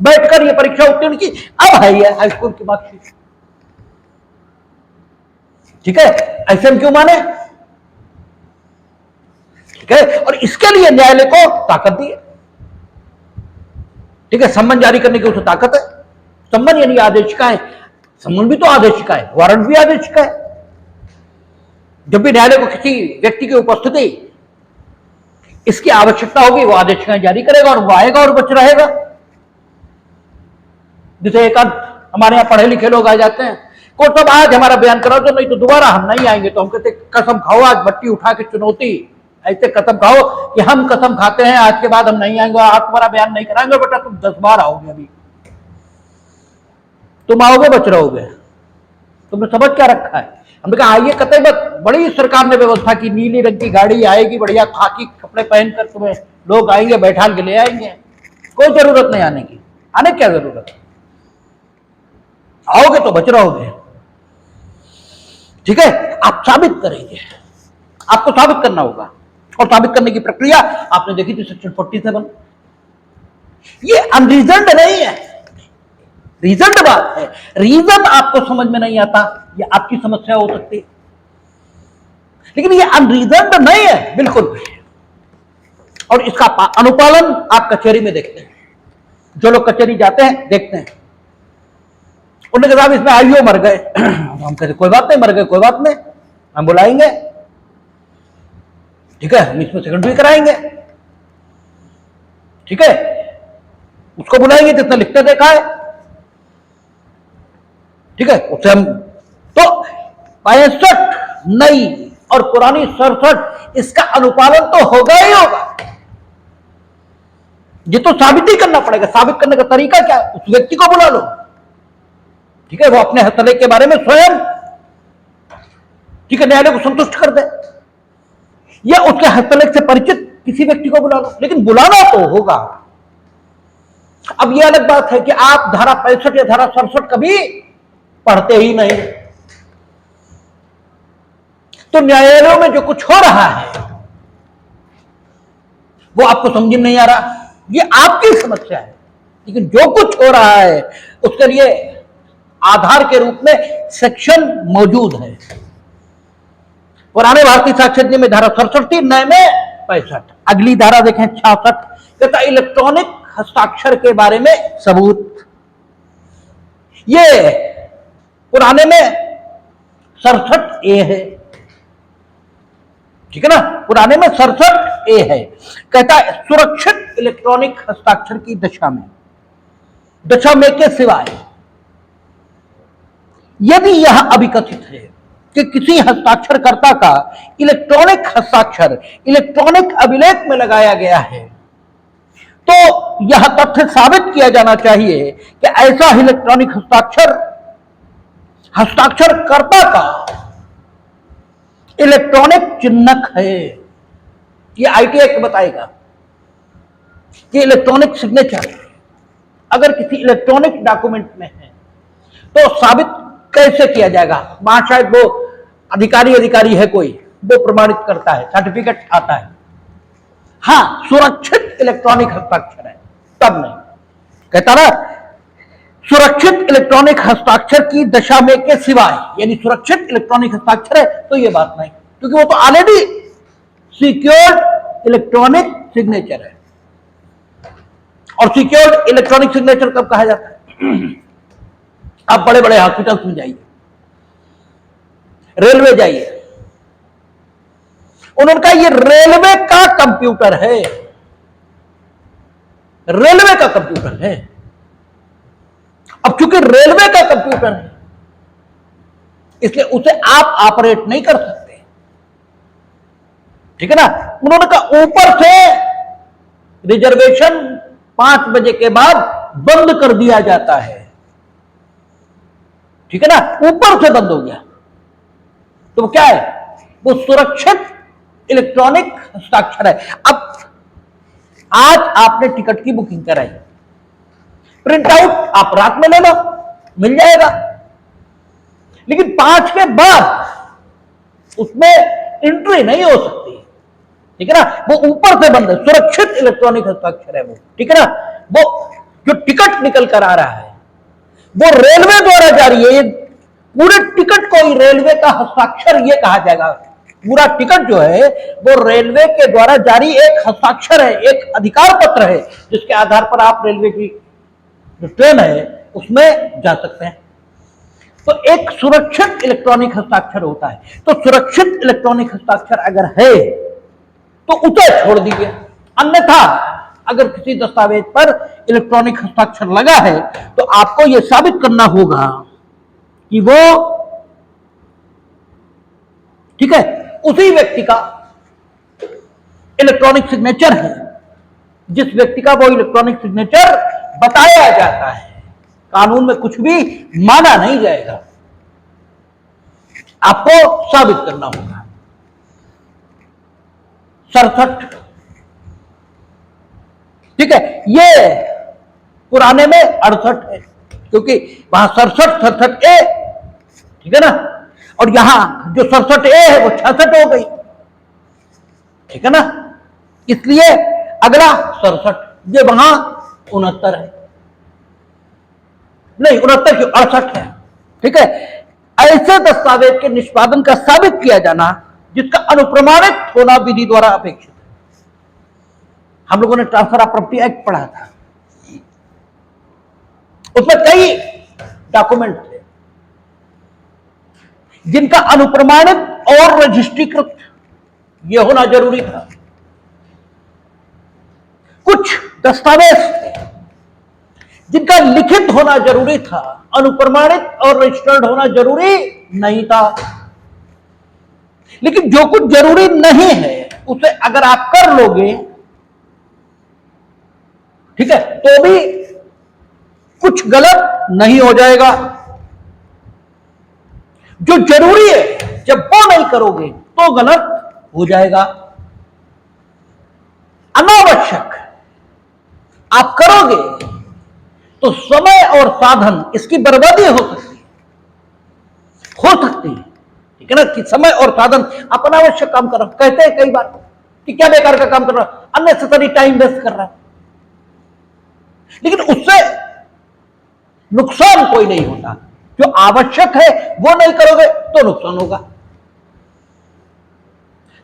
A: बैठकर यह परीक्षा उत्तीर्ण की, अब है ये हाई स्कूल की मार्कशीट। ठीक है, ऐसे हम क्यों माने? ठीक है, और इसके लिए न्यायालय को ताकत दी है। ठीक है, सम्मन जारी करने की उसे ताकत है। सम्मन यानी आदेशिका है, सम्मन भी तो आदेशिका है, वारंट भी आदेशिका है। जब भी न्यायालय को किसी व्यक्ति की उपस्थिति इसकी आवश्यकता होगी, वो आदेशिकाएं जारी करेगा और वो आएगा और बच रहेगा। जैसे एक हमारे यहां पढ़े लिखे लोग आ जाते हैं, कोर्ट साहब आज हमारा बयान करो, तो नहीं तो दोबारा हम नहीं आएंगे। तो हम कहते कसम खाओ, आज बट्टी उठा के चुनौती, ऐसे कसम खाओ कि हम कसम खाते हैं आज के बाद हम नहीं आएंगे, आज तुम्हारा बयान नहीं कराएंगे, बेटा तुम 10 बार आओगे, अभी तुम आओगे बच रहोगे, तुमने समझ क्या रखा है? हमने कहा आइए, कतई मत, बड़ी सरकार ने व्यवस्था की, नीली रंग की गाड़ी आएगी, बढ़िया खाकी कपड़े पहनकर तुम्हें लोग आएंगे, बैठाल के ले आएंगे, कोई जरूरत नहीं आने की। आने क्या जरूरत है? आओगे तो बच रहोगे। ठीक है, आप साबित करेंगे, आपको साबित करना होगा, और साबित करने की प्रक्रिया आपने देखी थी सेक्शन 47। ये अनरीजन्ड नहीं है, रीजन्ड बात है। रीजन आपको समझ में नहीं आता, ये आपकी समस्या हो सकती है, लेकिन ये अनरीजन्ड नहीं है बिल्कुल भी। और इसका अनुपालन आप कचहरी में देखते हैं। जो लोग कचहरी जाते हैं देखते हैं, उन्होंने कहा इसमें आईओ मर गए। हम कहते कोई बात नहीं, मर गए कोई बात नहीं, हम बुलाएंगे, ठीक है, हम इसमें सेकेंडरी कराएंगे, ठीक है, उसको बुलाएंगे जितना लिखते देखा है, ठीक है, उससे हम तो 65 नई और पुरानी 67, इसका अनुपालन तो होगा ही होगा। ये तो साबित ही करना पड़ेगा। साबित करने का तरीका क्या? उस व्यक्ति को बुला लो, ठीक है, वो अपने हस्तलेख के बारे में स्वयं, ठीक है, न्यायालय को संतुष्ट कर दे, या उसके हस्तलेख से परिचित किसी व्यक्ति को बुला लो, लेकिन बुलाना तो होगा। अब यह अलग बात है कि आप धारा 65 या धारा 67 कभी पढ़ते ही नहीं, तो न्यायालयों में जो कुछ हो रहा है वो आपको समझ में नहीं आ रहा, ये आपकी समस्या है। लेकिन जो कुछ हो रहा है उसके लिए आधार के रूप में सेक्शन मौजूद है। पुराने भारतीय साक्ष्य अधिनियम में धारा 67 थी, नए में 65। अगली धारा देखें 66, कहता इलेक्ट्रॉनिक हस्ताक्षर के बारे में सबूत। ये पुराने में 67A है, ठीक है ना, पुराने में 67A है। कहता है सुरक्षित इलेक्ट्रॉनिक हस्ताक्षर की दशा में के सिवाय यदि यह अभिकथित है कि किसी हस्ताक्षरकर्ता का इलेक्ट्रॉनिक हस्ताक्षर इलेक्ट्रॉनिक अभिलेख में लगाया गया है, तो यह तथ्य साबित किया जाना चाहिए कि ऐसा इलेक्ट्रॉनिक हस्ताक्षरकर्ता का इलेक्ट्रॉनिक चिन्हक है। ये आईटी एक्ट बताएगा कि इलेक्ट्रॉनिक सिग्नेचर अगर किसी इलेक्ट्रॉनिक डॉक्यूमेंट में है तो साबित कैसे किया जाएगा? वहां शायद वो अधिकारी है कोई, वो प्रमाणित करता है, सर्टिफिकेट आता है। हाँ, सुरक्षित इलेक्ट्रॉनिक हस्ताक्षर है तब नहीं। कहता ना सुरक्षित इलेक्ट्रॉनिक हस्ताक्षर की दशा में के सिवाय, यानी सुरक्षित इलेक्ट्रॉनिक हस्ताक्षर है तो ये बात नहीं, क्योंकि वो तो ऑलरेडी सिक्योर्ड इलेक्ट्रॉनिक सिग्नेचर है। और सिक्योर्ड इलेक्ट्रॉनिक सिग्नेचर कब कहा जाता है? आप बड़े बड़े हॉस्पिटल्स में जाइए, रेलवे जाइए, उन्होंने कहा ये रेलवे का कंप्यूटर है, रेलवे का कंप्यूटर है। अब चूंकि रेलवे का कंप्यूटर है इसलिए उसे आप ऑपरेट नहीं कर सकते, ठीक है ना। उन्होंने कहा ऊपर से रिजर्वेशन 5 बजे के बाद बंद कर दिया जाता है, ठीक है ना, ऊपर से बंद हो गया, तो क्या है? वो सुरक्षित इलेक्ट्रॉनिक हस्ताक्षर है। अब आज आपने टिकट की बुकिंग कराई, प्रिंट आउट आप रात में ले लो, मिल जाएगा, लेकिन 5 के बाद उसमें एंट्री नहीं हो सकती, ठीक है ना, वो ऊपर से बंद है, सुरक्षित इलेक्ट्रॉनिक हस्ताक्षर है वो, ठीक है ना। वो जो टिकट निकल कर आ रहा है वो रेलवे द्वारा जारी है, पूरे टिकट को ही रेलवे का हस्ताक्षर ये कहा जाएगा। पूरा टिकट जो है वो रेलवे के द्वारा जारी एक हस्ताक्षर है, एक अधिकार पत्र है, जिसके आधार पर आप रेलवे की जो ट्रेन है उसमें जा सकते हैं। तो एक सुरक्षित इलेक्ट्रॉनिक हस्ताक्षर होता है। तो सुरक्षित इलेक्ट्रॉनिक हस्ताक्षर अगर है तो उसे छोड़ दीजिए, अन्यथा अगर किसी दस्तावेज पर इलेक्ट्रॉनिक हस्ताक्षर लगा है तो आपको यह साबित करना होगा कि वो, ठीक है, उसी व्यक्ति का इलेक्ट्रॉनिक सिग्नेचर है जिस व्यक्ति का वो इलेक्ट्रॉनिक सिग्नेचर बताया जाता है। कानून में कुछ भी माना नहीं जाएगा, आपको साबित करना होगा। 67, ठीक है, ये पुराने में 68 है, क्योंकि वहां 67A, ठीक है ना, और यहां जो 67A है वो 66 हो गई, ठीक है ना, इसलिए अगला 67, ये वहां 69 है, नहीं 69 क्यों, 68 है, ठीक है। ऐसे दस्तावेज के निष्पादन का साबित किया जाना जिसका अनुप्रमाणित होना विधि द्वारा अपेक्षित है, हम लोगों ने ट्रांसफर ऑफ प्रॉपर्टी एक्ट पढ़ा था, उसमें कई डॉक्यूमेंट थे जिनका अनुप्रमाणित और रजिस्ट्रीकृत यह होना जरूरी था। कुछ दस्तावेज थे जिनका लिखित होना जरूरी था, अनुप्रमाणित और रजिस्टर्ड होना जरूरी नहीं था। लेकिन जो कुछ जरूरी नहीं है उसे अगर आप कर लोगे, ठीक है, तो भी कुछ गलत नहीं हो जाएगा। जो जरूरी है जब वो नहीं करोगे तो गलत हो जाएगा। अनावश्यक आप करोगे तो समय और साधन इसकी बर्बादी हो सकती है, ठीक है ना, कि समय और साधन आप अनावश्यक काम कर रहे हो। कहते हैं कई बार कि क्या बेकार का काम कर रहा है, अननेसेसरी टाइम वेस्ट कर रहा है, लेकिन उससे नुकसान कोई नहीं होता। जो आवश्यक है वो नहीं करोगे तो नुकसान होगा।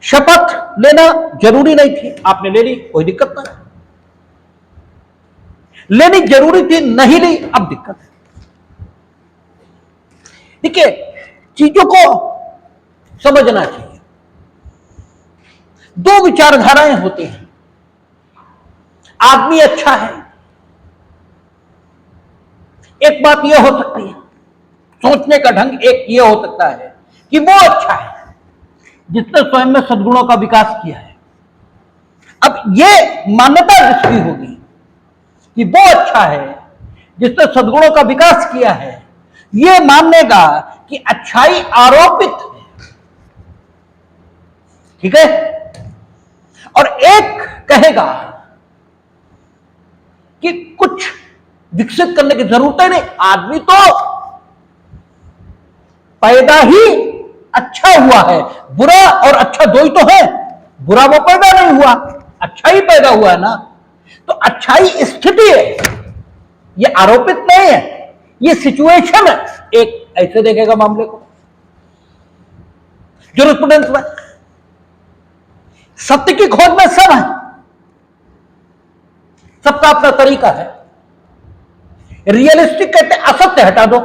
A: शपथ लेना जरूरी नहीं थी, आपने ले ली, कोई दिक्कत नहीं। लेनी जरूरी थी, नहीं ली, अब दिक्कत है। देखिए, चीजों को समझना चाहिए। दो विचारधाराएं होती हैं। आदमी अच्छा है, एक बात यह हो सकती है, सोचने का ढंग एक यह हो सकता है कि वो अच्छा है जिसने स्वयं में सद्गुणों का विकास किया है। अब यह मान्यता जिसकी होगी कि वो अच्छा है जिसने सद्गुणों का विकास किया है, यह मानेगा कि अच्छाई आरोपित है, ठीक है। और एक कहेगा कि कुछ विकसित करने की जरूरत है नहीं, आदमी तो पैदा ही अच्छा हुआ है। बुरा और अच्छा दो ही तो है, बुरा वो पैदा नहीं हुआ, अच्छा ही पैदा हुआ है ना। तो अच्छाई स्थिति है, ये आरोपित नहीं है, ये सिचुएशन है। एक ऐसे देखेगा मामले को। जूरिस्प्रूडेंस में सत्य की खोज में सब है, सबका अपना तरीका है। रियलिस्टिक कहते हैं असत्य हटा दो,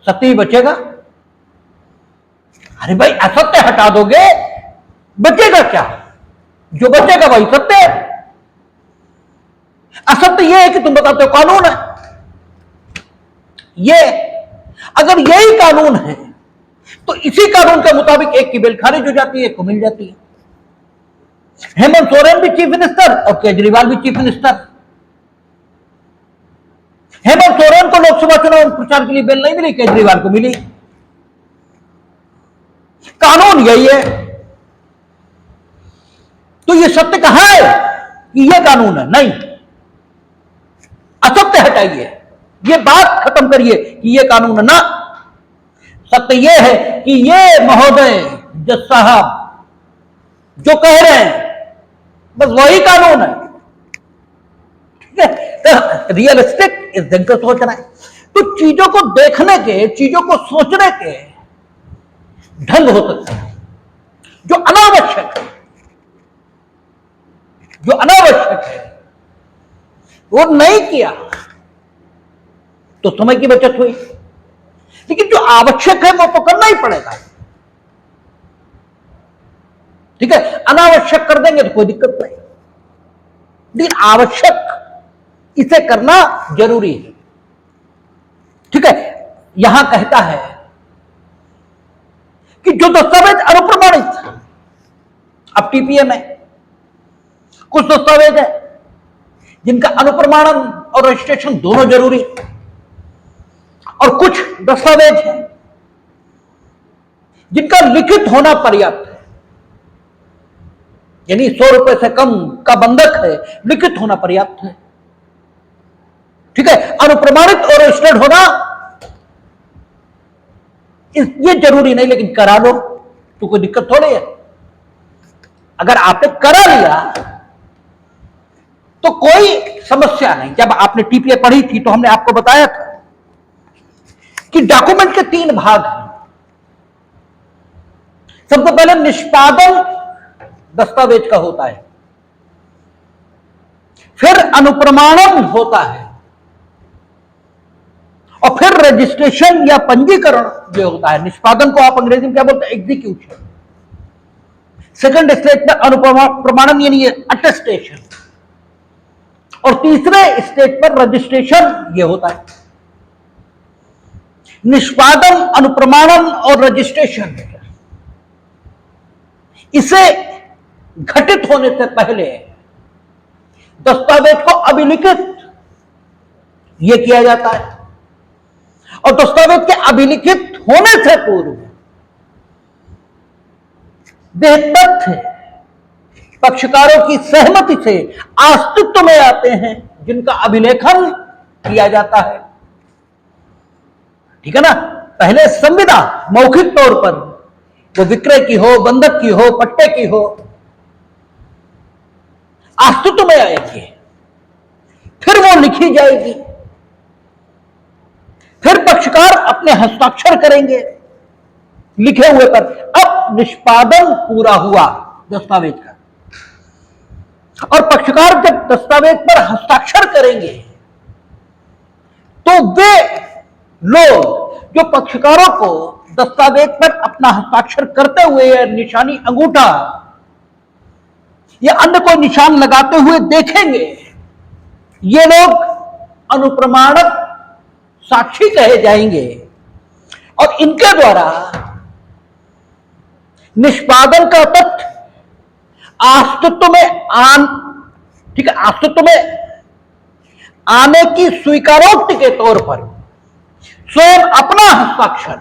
A: सत्य ही बचेगा। अरे भाई, असत्य हटा दोगे बचेगा क्या? जो बचेगा वही सत्य है। असत्य यह है कि तुम बताते हो कानून है, ये अगर यही कानून है तो इसी कानून के मुताबिक एक की बेल खारिज हो जाती है, एक को मिल जाती है। हेमंत सोरेन भी चीफ मिनिस्टर और केजरीवाल भी चीफ मिनिस्टर। हेमंत सोरेन को लोकसभा चुनाव प्रचार के लिए बेल नहीं मिली, केजरीवाल को मिली। कानून यही है। तो ये सत्य कहां है कि ये कानून है? नहीं, असत्य हटाइए, ये बात खत्म करिए कि ये कानून है ना। सत्य ये है कि ये महोदय जज साहब जो कह रहे हैं बस वही कानून है, ठीक है। तो रियलिस्टिक इस ढंग से सोचना है। तो चीजों को देखने के, चीजों को सोचने के ढंग हो सकते हैं। जो अनावश्यक है, जो अनावश्यक है वो नहीं किया तो समय की बचत हुई, लेकिन जो आवश्यक है वो तो करना ही पड़ेगा, ठीक है। अनावश्यक कर देंगे तो कोई दिक्कत नहीं, लेकिन आवश्यक इसे करना जरूरी है, ठीक है। यहां कहता है कि जो दस्तावेज अनुप्रमाणित, अब टीपीए में कुछ दस्तावेज है जिनका अनुप्रमाणन और रजिस्ट्रेशन दोनों जरूरी, और कुछ दस्तावेज हैं जिनका लिखित होना पर्याप्त है, यानी 100 रुपए से कम का बंधक है, लिखित होना पर्याप्त है, ठीक है। अनुप्रमाणित और रजिस्टर्ड होना ये जरूरी नहीं, लेकिन करा लो तो कोई दिक्कत थोड़ी है। अगर आपने करा लिया तो कोई समस्या नहीं। जब आपने टीपीए पढ़ी थी तो हमने आपको बताया था कि डॉक्यूमेंट के 3 भाग हैं। सबसे पहले निष्पादन दस्तावेज का होता है, फिर अनुप्रमाणन होता है, और फिर रजिस्ट्रेशन या पंजीकरण जो होता है, निष्पादन को आप अंग्रेजी में क्या बोलते हैं, एग्जीक्यूशन। सेकंड स्टेज पर अनुप्रमाणन यानी अटेस्टेशन, और तीसरे स्टेज पर रजिस्ट्रेशन ये होता है। निष्पादन, अनुप्रमाणन और रजिस्ट्रेशन, इसे घटित होने से पहले दस्तावेज को अभिलिखित यह किया जाता है, और दस्तावेज के अभिलिखित होने से पूर्व वे तथ्य पक्षकारों की सहमति से अस्तित्व में आते हैं जिनका अभिलेखन किया जाता है। ठीक है ना। पहले संविदा मौखिक तौर पर वो विक्रय की हो, बंधक की हो, पट्टे की हो, अस्तित्व में आएगी, फिर वो लिखी जाएगी, फिर पक्षकार अपने हस्ताक्षर करेंगे लिखे हुए पर। अब निष्पादन पूरा हुआ दस्तावेज का, और पक्षकार जब दस्तावेज पर हस्ताक्षर करेंगे तो वे लोग जो पक्षकारों को दस्तावेज पर अपना हस्ताक्षर करते हुए या निशानी अंगूठा या अन्य कोई निशान लगाते हुए देखेंगे, ये लोग अनुप्रमाणक साक्षी कहे जाएंगे, और इनके द्वारा निष्पादन का तथ्य अस्तित्व में ठीक है, अस्तित्व में आने की स्वीकारोक्ति के तौर पर स्वयं अपना हस्ताक्षर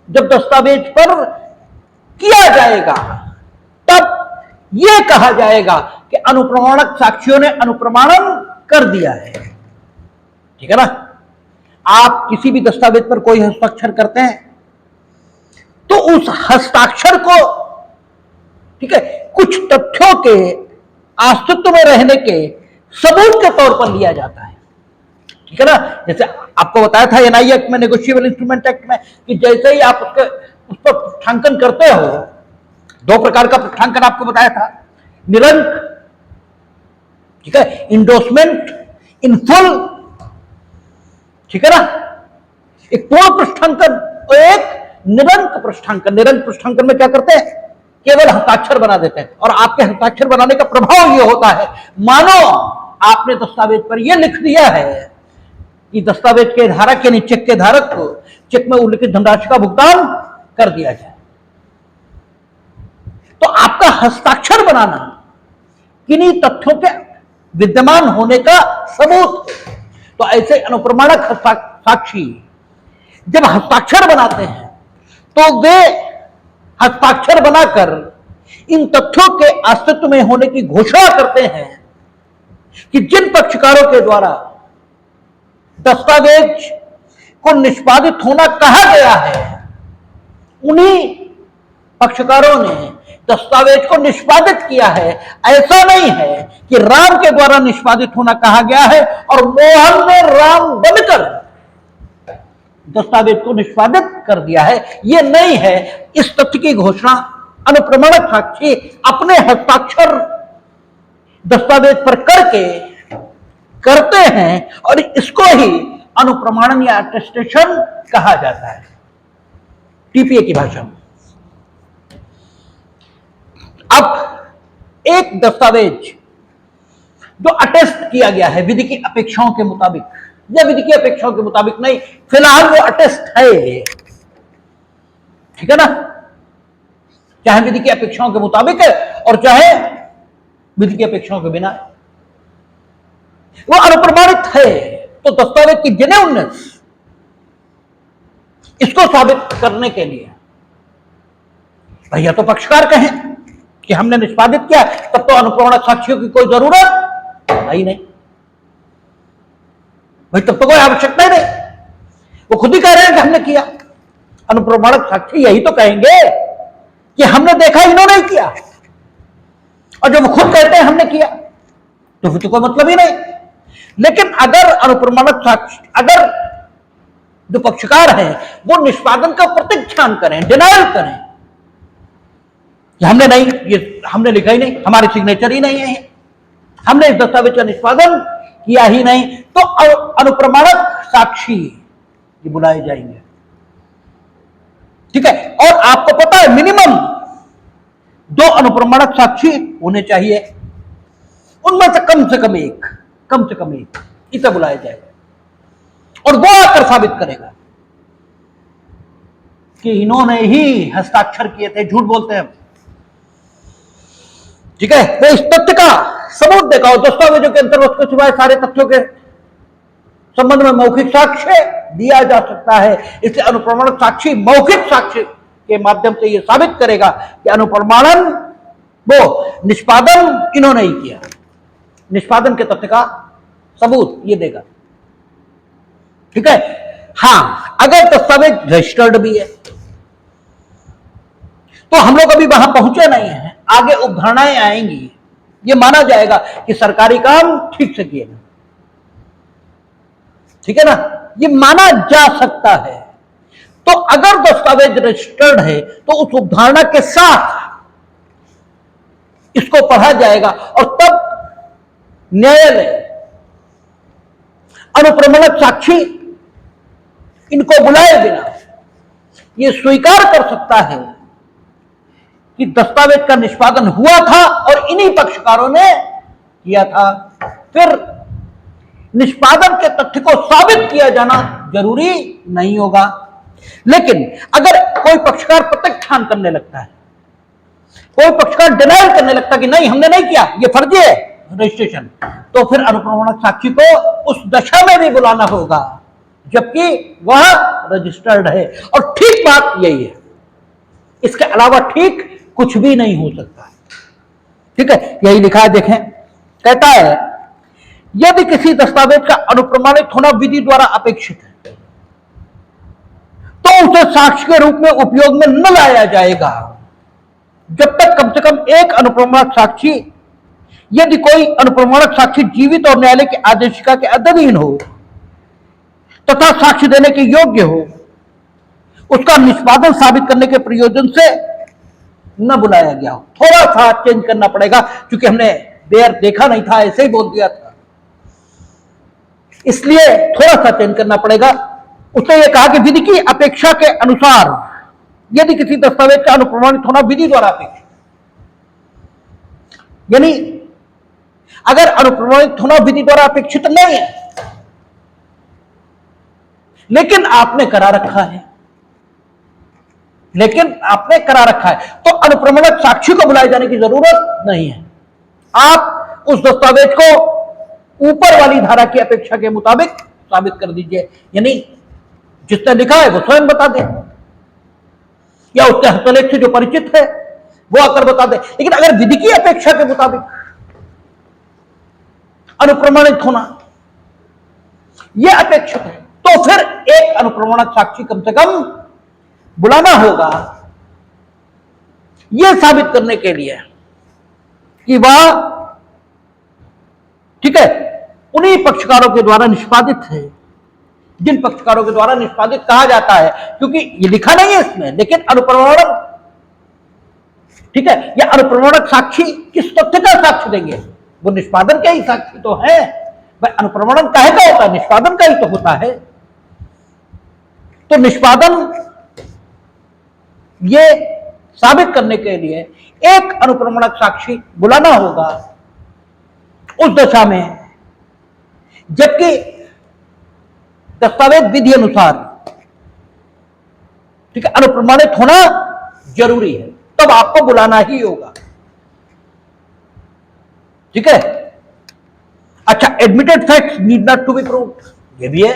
A: जब दस्तावेज पर किया जाएगा, तब यह कहा जाएगा कि अनुप्रमाणक साक्षियों ने अनुप्रमाणन कर दिया है। ठीक है ना। आप किसी भी दस्तावेज पर कोई हस्ताक्षर करते हैं तो उस हस्ताक्षर को, ठीक है, कुछ तथ्यों के अस्तित्व में रहने के सबूत के तौर पर लिया जाता है। ठीक है ना। जैसे आपको बताया था एनआई एक्ट में, नेगोशिएबल इंस्ट्रूमेंट एक्ट में, कि जैसे ही आप उस पर पृष्ठांकन करते हो, दो प्रकार का पृष्ठांकन आपको बताया था, निरंक, ठीक है, इंडोर्समेंट इन फुल, ठीक है ना, एक पूर्ण पृष्ठांकन और एक निरंक पृष्ठांकन। निरंक पृष्ठांकन में क्या करते हैं, केवल हस्ताक्षर बना देते हैं, और आपके हस्ताक्षर बनाने का प्रभाव यह होता है, मानो आपने दस्तावेज पर यह लिख दिया है कि दस्तावेज के धारक यानी चेक के धारक को चेक में उल्लिखित धनराशि का भुगतान कर दिया जाए। तो आपका हस्ताक्षर बनाना किन्हीं तथ्यों के विद्यमान होने का सबूत। तो ऐसे अनुप्रमाणक साक्षी जब हस्ताक्षर बनाते हैं तो वे हस्ताक्षर बनाकर इन तथ्यों के अस्तित्व में होने की घोषणा करते हैं कि जिन पक्षकारों के द्वारा दस्तावेज को निष्पादित होना कहा गया है, उन्हीं पक्षकारों ने दस्तावेज को निष्पादित किया है। ऐसा नहीं है कि राम के द्वारा निष्पादित होना कहा गया है और मोहन ने राम बनकर दस्तावेज को निष्पादित कर दिया है, यह नहीं है। इस तथ्य की घोषणा अनुप्रमाणक साक्षी अपने हस्ताक्षर दस्तावेज पर करते हैं, और इसको ही अनुप्रमाणन या अटेस्टेशन कहा जाता है टीपीए की भाषा में। अब एक दस्तावेज जो अटेस्ट किया गया है विधि की अपेक्षाओं के मुताबिक, या विधि की अपेक्षाओं के मुताबिक नहीं, फिलहाल वो अटेस्ट है, ठीक है ना, चाहे विधि की अपेक्षाओं के मुताबिक है और चाहे विधि की अपेक्षाओं के बिना है, वो अनुप्रमाणित है। तो दस्तावेज की जेन्युइननेस, इसको साबित करने के लिए भैया तो पक्षकार कहें कि हमने निष्पादित किया, तब तो अनुप्रमाणक साक्षियों की कोई जरूरत है ही नहीं भाई, तब तो कोई आवश्यकता ही नहीं। वो खुद ही कह रहे हैं कि हमने किया। अनुप्रमाणक साक्षी यही तो कहेंगे कि हमने देखा, इन्होंने ही किया, और जब वो खुद कहते हैं हमने किया तो फिर तो कोई मतलब ही नहीं। लेकिन अगर अनुप्रमाणक साक्षी, अगर जो पक्षकार हैं वो निष्पादन का प्रत्याख्यान करें, डिनायल करें कि हमने नहीं, ये हमने लिखा ही नहीं, हमारी सिग्नेचर ही नहीं है, हमने इस दस्तावेज का निष्पादन किया ही नहीं, तो अनुप्रमाणक साक्षी ये बुलाए जाएंगे। ठीक है, और आपको पता है मिनिमम 2 अनुप्रमाणक साक्षी होने चाहिए, उनमें से कम एक इसे बुलाया जाएगा और वो आकर साबित करेगा कि इन्होंने ही हस्ताक्षर किए थे। झूठ बोलते हैं, ठीक है, तो इस तथ्य का सबूत देखा हो। दस्तावेजों के अंतर्गत के सिवाय सारे तथ्यों के संबंध में मौखिक साक्ष्य दिया जा सकता है, इसलिए अनुप्रमाणक साक्षी मौखिक साक्ष्य के माध्यम से यह साबित करेगा कि अनुप्रमाणन वो निष्पादन इन्होंने ही किया। निष्पादन के तथ्य का सबूत ये देगा। ठीक है, हां, अगर दस्तावेज रजिस्टर्ड भी है तो हम लोग अभी वहां पहुंचे नहीं हैं, आगे उदाहरणाएं आएंगी, ये माना जाएगा कि सरकारी काम ठीक से किए ना। ठीक है ना, ये माना जा सकता है। तो अगर दस्तावेज रजिस्टर्ड है तो उस उदाहरणा के साथ इसको पढ़ा जाएगा और तब न्यायालय अनुप्रमाणक साक्षी इनको बुलाए बिना यह स्वीकार कर सकता है कि दस्तावेज का निष्पादन हुआ था और इन्हीं पक्षकारों ने किया था। फिर निष्पादन के तथ्य को साबित किया जाना जरूरी नहीं होगा। लेकिन अगर कोई पक्षकार प्रत्याख्यान करने लगता है, कोई पक्षकार डिनाइल करने लगता है कि नहीं हमने नहीं किया, ये फर्जी है रजिस्ट्रेशन, तो फिर अनुप्रमाणक साक्षी को उस दशा में भी बुलाना होगा जबकि वह रजिस्टर्ड है। और ठीक बात यही है, इसके अलावा ठीक कुछ भी नहीं हो सकता। ठीक है, यही लिखा है, देखें, कहता है यदि किसी दस्तावेज का अनुप्रमाणित होना विधि द्वारा अपेक्षित है तो उसे साक्ष्य के रूप में उपयोग में न लाया जाएगा जब तक कम से कम एक अनुप्रमाणक साक्षी, यदि कोई अनुप्रमाणक साक्षी जीवित और न्यायालय की आदेशिका के अधीन हो तथा साक्ष्य देने के योग्य हो, उसका निष्पादन साबित करने के प्रयोजन से न बुलाया गया हो। थोड़ा सा चेंज करना पड़ेगा क्योंकि हमने देर देखा नहीं था, ऐसे ही बोल दिया था, इसलिए थोड़ा सा चेंज करना पड़ेगा। उसने यह कहा कि विधि की अपेक्षा के अनुसार यदि किसी दस्तावेज का अनुप्रमाणित होना विधि द्वारा अपेक्षित, यानी अगर अनुप्रमाणित होना विधि द्वारा अपेक्षित नहीं है लेकिन आपने करा रखा है, तो अनुप्रमाणक साक्षी को बुलाए जाने की जरूरत नहीं है। आप उस दस्तावेज को ऊपर वाली धारा की अपेक्षा के मुताबिक साबित कर दीजिए, यानी जिसने लिखा है वो स्वयं बता दे या उसके हस्तलेख से जो परिचित है वो आकर बता दे। लेकिन अगर विधि की अपेक्षा के मुताबिक अनुप्रमाणित होना यह अपेक्षित है तो फिर एक अनुप्रमाणक साक्षी कम से कम बुलाना होगा, यह साबित करने के लिए कि वह, ठीक है, उन्हीं पक्षकारों के द्वारा निष्पादित है जिन पक्षकारों के द्वारा निष्पादित कहा जाता है। क्योंकि ये लिखा नहीं है इसमें, लेकिन अनुप्रमाणक, ठीक है, यह अनुप्रमाणक साक्षी किस तथ्य का साक्ष्य देंगे? वो निष्पादन के ही साक्षी तो है। भाई अनुप्रमाणन काहे का होता है? निष्पादन का ही तो होता है। तो निष्पादन ये साबित करने के लिए एक अनुप्रमाणक साक्षी बुलाना होगा उस दशा में जबकि दस्तावेज विधि अनुसार, ठीक है, अनुप्रमाणित होना जरूरी है, तब आपको बुलाना ही होगा। ठीक है, अच्छा, admitted facts need not to be proved, ये भी है।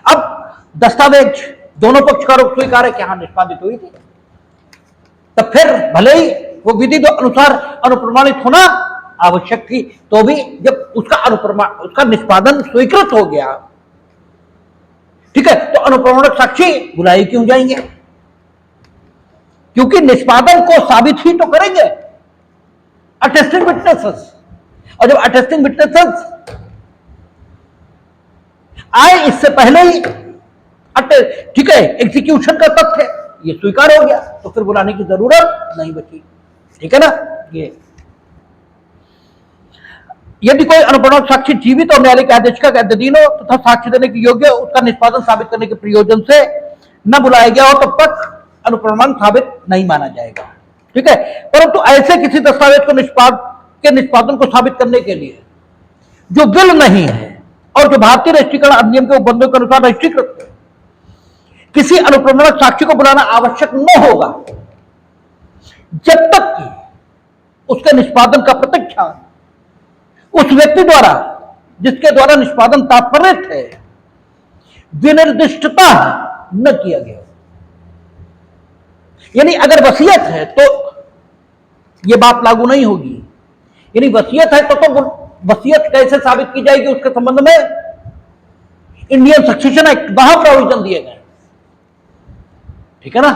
A: अब दस्तावेज दोनों पक्षकारों को स्वीकार है कि हाँ निष्पादित हुई थी, तब फिर भले ही वो विधि के अनुसार अनुप्रमाणित होना आवश्यक थी, तो भी जब उसका निष्पादन स्वीकृत हो गया, ठीक है, तो अनुप्रमाणक साक्षी बुलाए क्यों जाएंगे? क्योंकि निष्पादन को साबित ही तो करेंगे अटेस्टिंग विटनेसेस, और जब अटेस्टिंग विटनेसेस आए इससे पहले ही, ठीक है, एग्जीक्यूशन का तथ्य ये स्वीकार हो गया, तो फिर बुलाने की जरूरत नहीं बची। ठीक है ना? ये यदि कोई अनुप्रमाणक साक्षी जीवित और न्यायालय के आदेश का अधीन हो तथा साक्ष्य देने के योग्य उसका निष्पादन साबित करने के प्रयोजन से न बुलाया गया हो तब तक अनुप्रमाण साबित नहीं माना जाएगा। ठीक है, परंतु ऐसे किसी दस्तावेज को निष्पादन को साबित करने के लिए जो विल नहीं है और जो भारतीय रजिस्ट्रीकरण अधिनियम के उपबंधों के अनुसार रजिस्ट्रीकृत है, किसी अनुप्रमाणक साक्षी को बुलाना आवश्यक न होगा जब तक कि उसके निष्पादन का प्रत्यक्षान उस व्यक्ति द्वारा जिसके द्वारा निष्पादन तात्पर्य है विनिर्दिष्टता न किया गया। यानी अगर वसीयत है तो यह बात लागू नहीं होगी। यानी वसीयत है तो वसीयत कैसे साबित की जाएगी उसके संबंध में इंडियन सक्सेशन एक्ट वहां प्रोविजन दिए गए। ठीक है ना,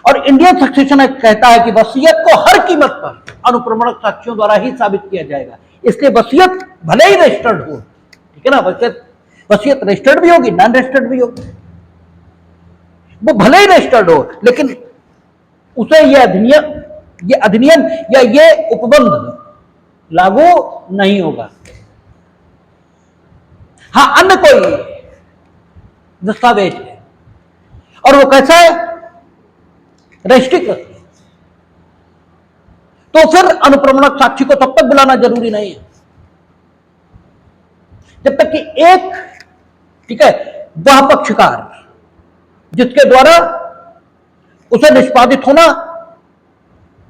A: और इंडियन सक्सेशन एक्ट कहता है कि वसीयत को हर कीमत पर अनुप्रमाणक साक्षियों द्वारा ही साबित किया जाएगा। इसलिए वसीयत भले ही रजिस्टर्ड हो, ठीक है ना, वसीयत रजिस्टर्ड भी होगी, नॉन रजिस्टर्ड भी होगी, वो भले ही रजिस्टर्ड हो, लेकिन उसे ये अधिनियम या ये उपबंध लागू नहीं होगा। हां, अन्य कोई दस्तावेज है और वो कैसा है, रजिस्ट्रीकृत, तो फिर अनुप्रमाणक साक्षी को तब तक बुलाना जरूरी नहीं है जब तक कि एक, ठीक है, वह पक्षकार जिसके द्वारा उसे निष्पादित होना,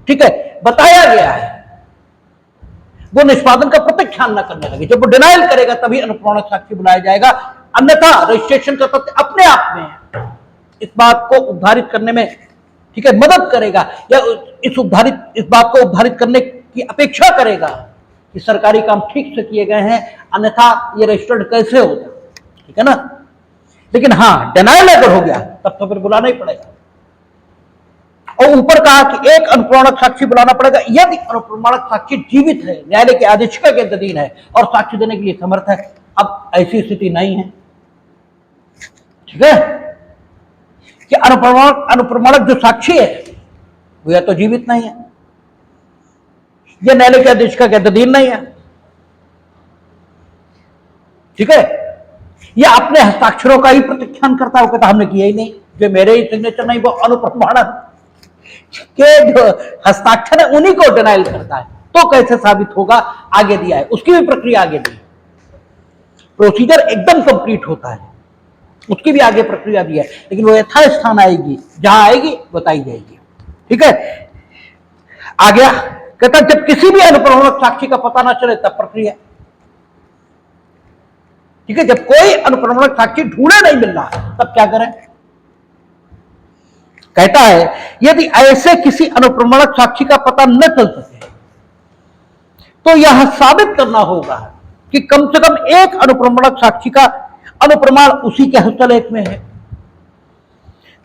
A: ठीक है, बताया गया है, वो निष्पादन का प्रत्यक्षान न करने लगे। जब वो डिनाइल करेगा तभी अनुप्रमाणक साक्षी बुलाया जाएगा, अन्यथा रजिस्ट्रेशन का तथ्य अपने आप में इस बात को उद्धारित करने में, ठीक है, मदद करेगा या इस बात को उद्धारित करने की अपेक्षा करेगा कि सरकारी काम ठीक से किए गए हैं, अन्यथा ये रजिस्टर्ड कैसे होगा। ठीक है ना, लेकिन हां, डिनाइल अगर हो गया तब तो फिर बुलाना ही पड़ेगा। और ऊपर कहा कि एक अनुप्रमाणक साक्षी बुलाना पड़ेगा यदि अनुप्रमाणक साक्षी जीवित है, न्यायालय के आदेशिका के अधीन है और साक्ष्य देने के लिए समर्थ है। अब ऐसी स्थिति नहीं है, ठीक है, कि अनुप्रमाणक जो साक्षी है वो या तो जीवित नहीं है या न्यायालय के आदेशिका के अधीन नहीं है, ठीक है, या अपने हस्ताक्षरों का ही प्रत्याख्यान करता हो, कहता हमने किया ही नहीं, जो मेरे ही सिग्नेचर नहीं, वो अनुप्रमाणक के जो हस्ताक्षर है उन्हीं को डिनाइल करता है, तो कैसे साबित होगा, आगे दिया है, उसकी भी प्रक्रिया आगे दी, प्रोसीजर एकदम कंप्लीट होता है, उसकी भी आगे प्रक्रिया दी है, लेकिन वो यथास्थान आएगी, जहां आएगी बताई जाएगी। ठीक है, आ गया, कहता जब किसी भी अनुप्रमाणक साक्षी का पता ना चले तब प्रक्रिया, ठीक है, जब कोई अनुप्रमाणक साक्षी ढूंढे नहीं मिल रहा तब क्या करें। कहता है यदि ऐसे किसी अनुप्रमाणक साक्षी का पता न चल सके तो यह साबित करना होगा कि कम से कम एक अनुप्रमाणक साक्षी का अनुप्रमाण उसी के हस्तलेख में है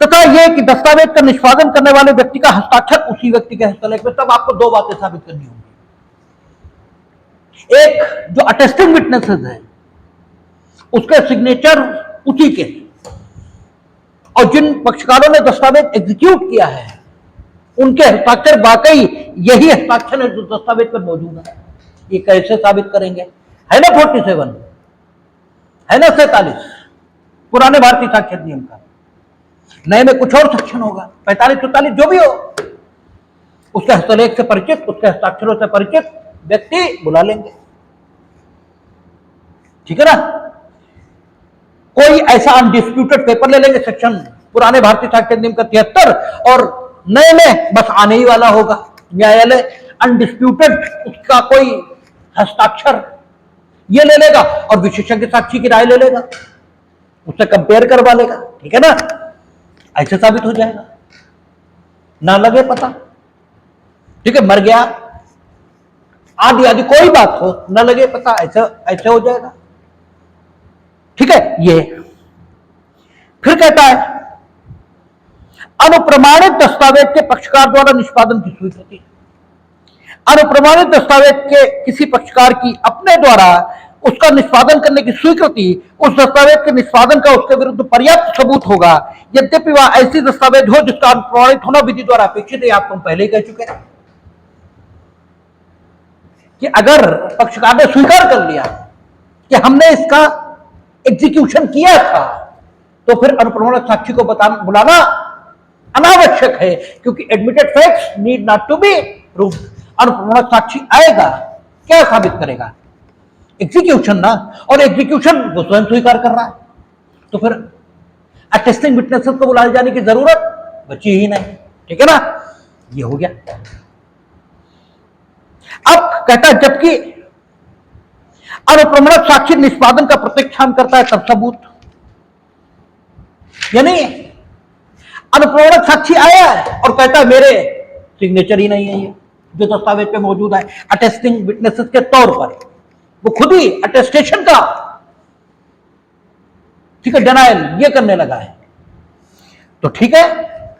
A: तथा यह कि दस्तावेज का निष्पादन करने वाले व्यक्ति का हस्ताक्षर उसी व्यक्ति के हस्तलेख में। तब आपको दो बातें साबित करनी होंगी, एक जो अटेस्टिंग विटनेसेस है उसके सिग्नेचर उसी के, और जिन पक्षकारों ने दस्तावेज एग्जीक्यूट किया है उनके हस्ताक्षर वाकई यही हस्ताक्षर है जो दस्तावेज पर मौजूद है। ये कैसे साबित करेंगे, है ना 47, है ना 47 पुराने भारतीय साक्ष्य नियम का, नए में कुछ और सेक्शन होगा, 45-44 जो भी हो, उसके हस्तलेख से परिचित, उसके हस्ताक्षरों से परिचित व्यक्ति बुला लेंगे। ठीक है ना, कोई ऐसा अनडिस्प्यूटेड पेपर ले लेंगे, सेक्शन पुराने भारतीय साक्ष्य नियम का 73, और नए में बस आने ही वाला होगा, न्यायालय अनडिस्प्यूटेड उसका कोई हस्ताक्षर ये ले लेगा और विशेषज्ञ साक्षी की राय ले लेगा, उससे कंपेयर करवा लेगा। ठीक है ना, ऐसे साबित हो जाएगा, ना लगे पता, ठीक है, मर गया आदि आदि कोई बात हो, ना लगे पता, ऐसे हो जाएगा। ठीक है, ये फिर कहता है अनुप्रमाणित दस्तावेज के पक्षकार द्वारा निष्पादन की स्वीकृति। अनुप्रमाणित दस्तावेज के किसी पक्षकार की अपने द्वारा उसका निष्पादन करने की स्वीकृति उस दस्तावेज के निष्पादन का उसके विरुद्ध पर्याप्त सबूत होगा, यद्यपि वह ऐसी दस्तावेज हो जिसका अनुप्रमाणित होना विधि द्वारा अपेक्षित है। आपको हम पहले ही कह चुके हैं, कि अगर पक्षकार ने स्वीकार कर लिया कि हमने इसका एग्जीक्यूशन किया था, तो फिर अनुप्रमाणित साक्षी को बुलाना अनावश्यक है, क्योंकि admitted facts need not to be proved. अनुप्रमाणित साक्षी आएगा, क्या साबित करेगा? एग्जीक्यूशन ना, और एग्जीक्यूशन वो स्वयं स्वीकार कर रहा है, तो फिर अटेस्टिंग विटनेसेस को बुलाए जाने की जरूरत बची ही नहीं। ठीक है ना, ये हो गया। अब कहता है जबकि अनुप्रमाणित साक्षी निष्पादन का प्रत्यक्षान करता है तब सबूत, यानी अनुप्रमाणित साक्षी आया है और कहता है मेरे सिग्नेचर ही नहीं है ये जो दस्तावेज पे मौजूद है, अटेस्टिंग विटनेसेस के तौर पर वो खुद ही अटेस्टेशन का, ठीक है, डिनायल ये करने लगा है। तो ठीक है,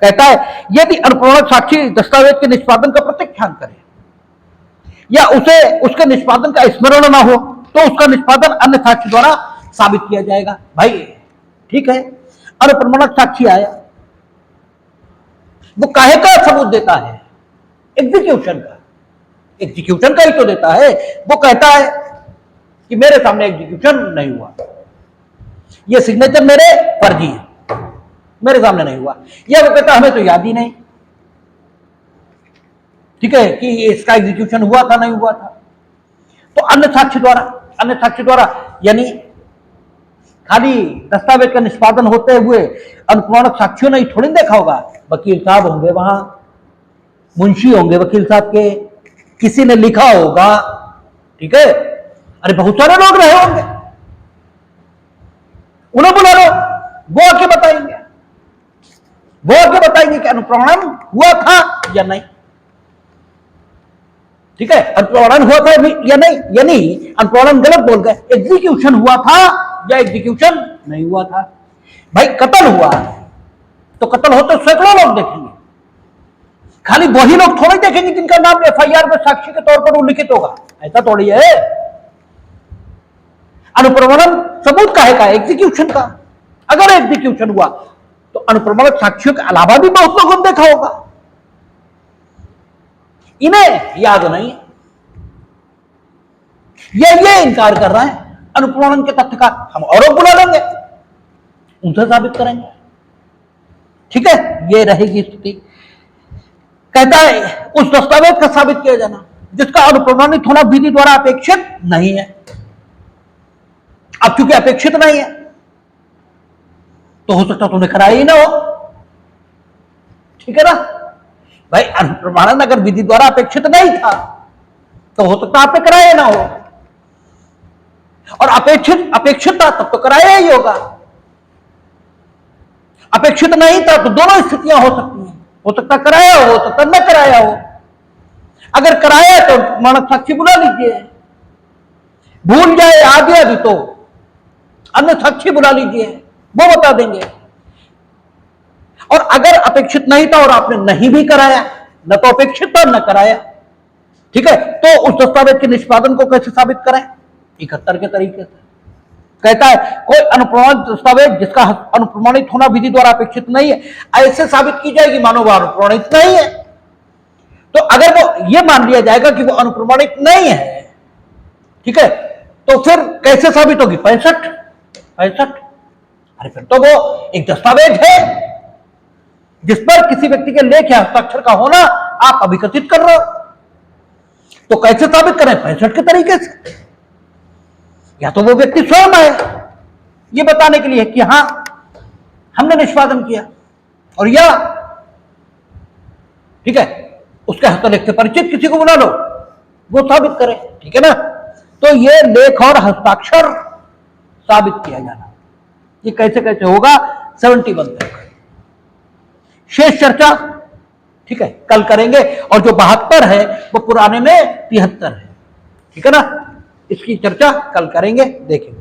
A: कहता है यदि अनुप्रमाणित साक्षी दस्तावेज के निष्पादन का प्रत्यक्षान करे या उसे उसके निष्पादन का स्मरण ना हो, तो उसका निष्पादन अन्य साक्षी द्वारा साबित किया जाएगा। भाई ठीक है, अनुप्रमाणित साक्षी आया, वो काहे का सबूत देता है? एग्जीक्यूशन का। एग्जीक्यूशन का ही तो देता है। वो कहता है कि मेरे सामने एग्जीक्यूशन नहीं हुआ, ये सिग्नेचर मेरे फर्जी है, मेरे सामने नहीं हुआ। या वो कहता हमें तो याद ही नहीं, ठीक है, कि इसका एग्जीक्यूशन हुआ था नहीं हुआ था। तो अन्य साक्षी द्वारा यानी खाली दस्तावेज का निष्पादन होते हुए अनुप्रमाणित साक्षियों ने ही थोड़ी देखा होगा, वकील साहब होंगे वहां, मुंशी होंगे वकील साहब के, किसी ने लिखा होगा, ठीक है, अरे बहुत सारे लोग रहे होंगे, उन्हें बुला लो, वो आके बताएंगे कि अनुप्रमाणन हुआ था या नहीं। ठीक है, अनुप्रमाणन हुआ था या नहीं, यानी अनुप्रमाणन गलत बोल गए, एग्जीक्यूशन हुआ था या एग्जीक्यूशन नहीं हुआ था। भाई कत्ल हुआ तो कत्ल हो तो सैकड़ों लोग देखेंगे, खाली वही लोग थोड़े देखेंगे जिनका नाम एफआईआर में साक्षी के तौर पर उल्लिखित होगा, ऐसा थोड़ी है। अनुप्रमाणन सबूत काहे का? एग्जीक्यूशन का। अगर एग्जीक्यूशन हुआ तो अनुप्रमाणित साक्षियों के अलावा भी बहुत लोगों ने देखा होगा, इन्हें याद नहीं, ये इनकार कर रहा है अनुप्रमाणन के तथ्य का। हम औरों बुला लेंगे, उनसे साबित करेंगे। ठीक है, ये रहेगी स्थिति। कहता है उस दस्तावेज का साबित किया जाना जिसका अनुप्रमाणित होना विधि द्वारा अपेक्षित नहीं है। अब चूंकि अपेक्षित नहीं है तो हो सकता तुमने कराया ही ना हो, ठीक है ना भाई। अनुप्रमाणन अगर विधि द्वारा अपेक्षित नहीं था तो हो सकता आपने कराया ना हो, और अपेक्षित था तब तो कराया ही होगा। अपेक्षित नहीं था तो दोनों स्थितियां हो सकती हैं, हो सकता कराया हो सकता न कराया हो। अगर कराया तो मानव साक्षी बुला लीजिए, भूल जाए आगे अभी तो अन्य साक्षी बुला लीजिए, वो बता देंगे। और अगर अपेक्षित नहीं था और आपने नहीं भी कराया, न तो अपेक्षित था न कराया, ठीक है, तो उस दस्तावेज के निष्पादन को कैसे साबित करें? 71 के तरीके से। कहता है कोई अनुप्रमाणित दस्तावेज जिसका अनुप्रमाणित होना विधि द्वारा अपेक्षित नहीं है, ऐसे साबित की जाएगी मानो वह अनुप्रमाणित नहीं है। तो अगर वो ये मान लिया जाएगा कि वो अनुप्रमाणित नहीं है, ठीक है, तो फिर कैसे साबित होगी? 65। अरे फिर तो वो एक दस्तावेज है जिस पर किसी व्यक्ति के लेख या हस्ताक्षर का होना आप अभिकथित कर रहे हो, तो कैसे साबित करें? 65 के तरीके से। या तो वो व्यक्ति स्वयं है ये बताने के लिए कि हां हमने निष्पादन किया, और या ठीक है उसके हस्तलेख से परिचित किसी को बुला लो, वो साबित करे, ठीक है ना। तो ये लेख और हस्ताक्षर साबित किया जाना, ये कैसे कैसे होगा? 71 तक शेष चर्चा, ठीक है, कल करेंगे। और जो 72 है वो पुराने में 73 है, ठीक है ना, इसकी चर्चा कल करेंगे, देखेंगे।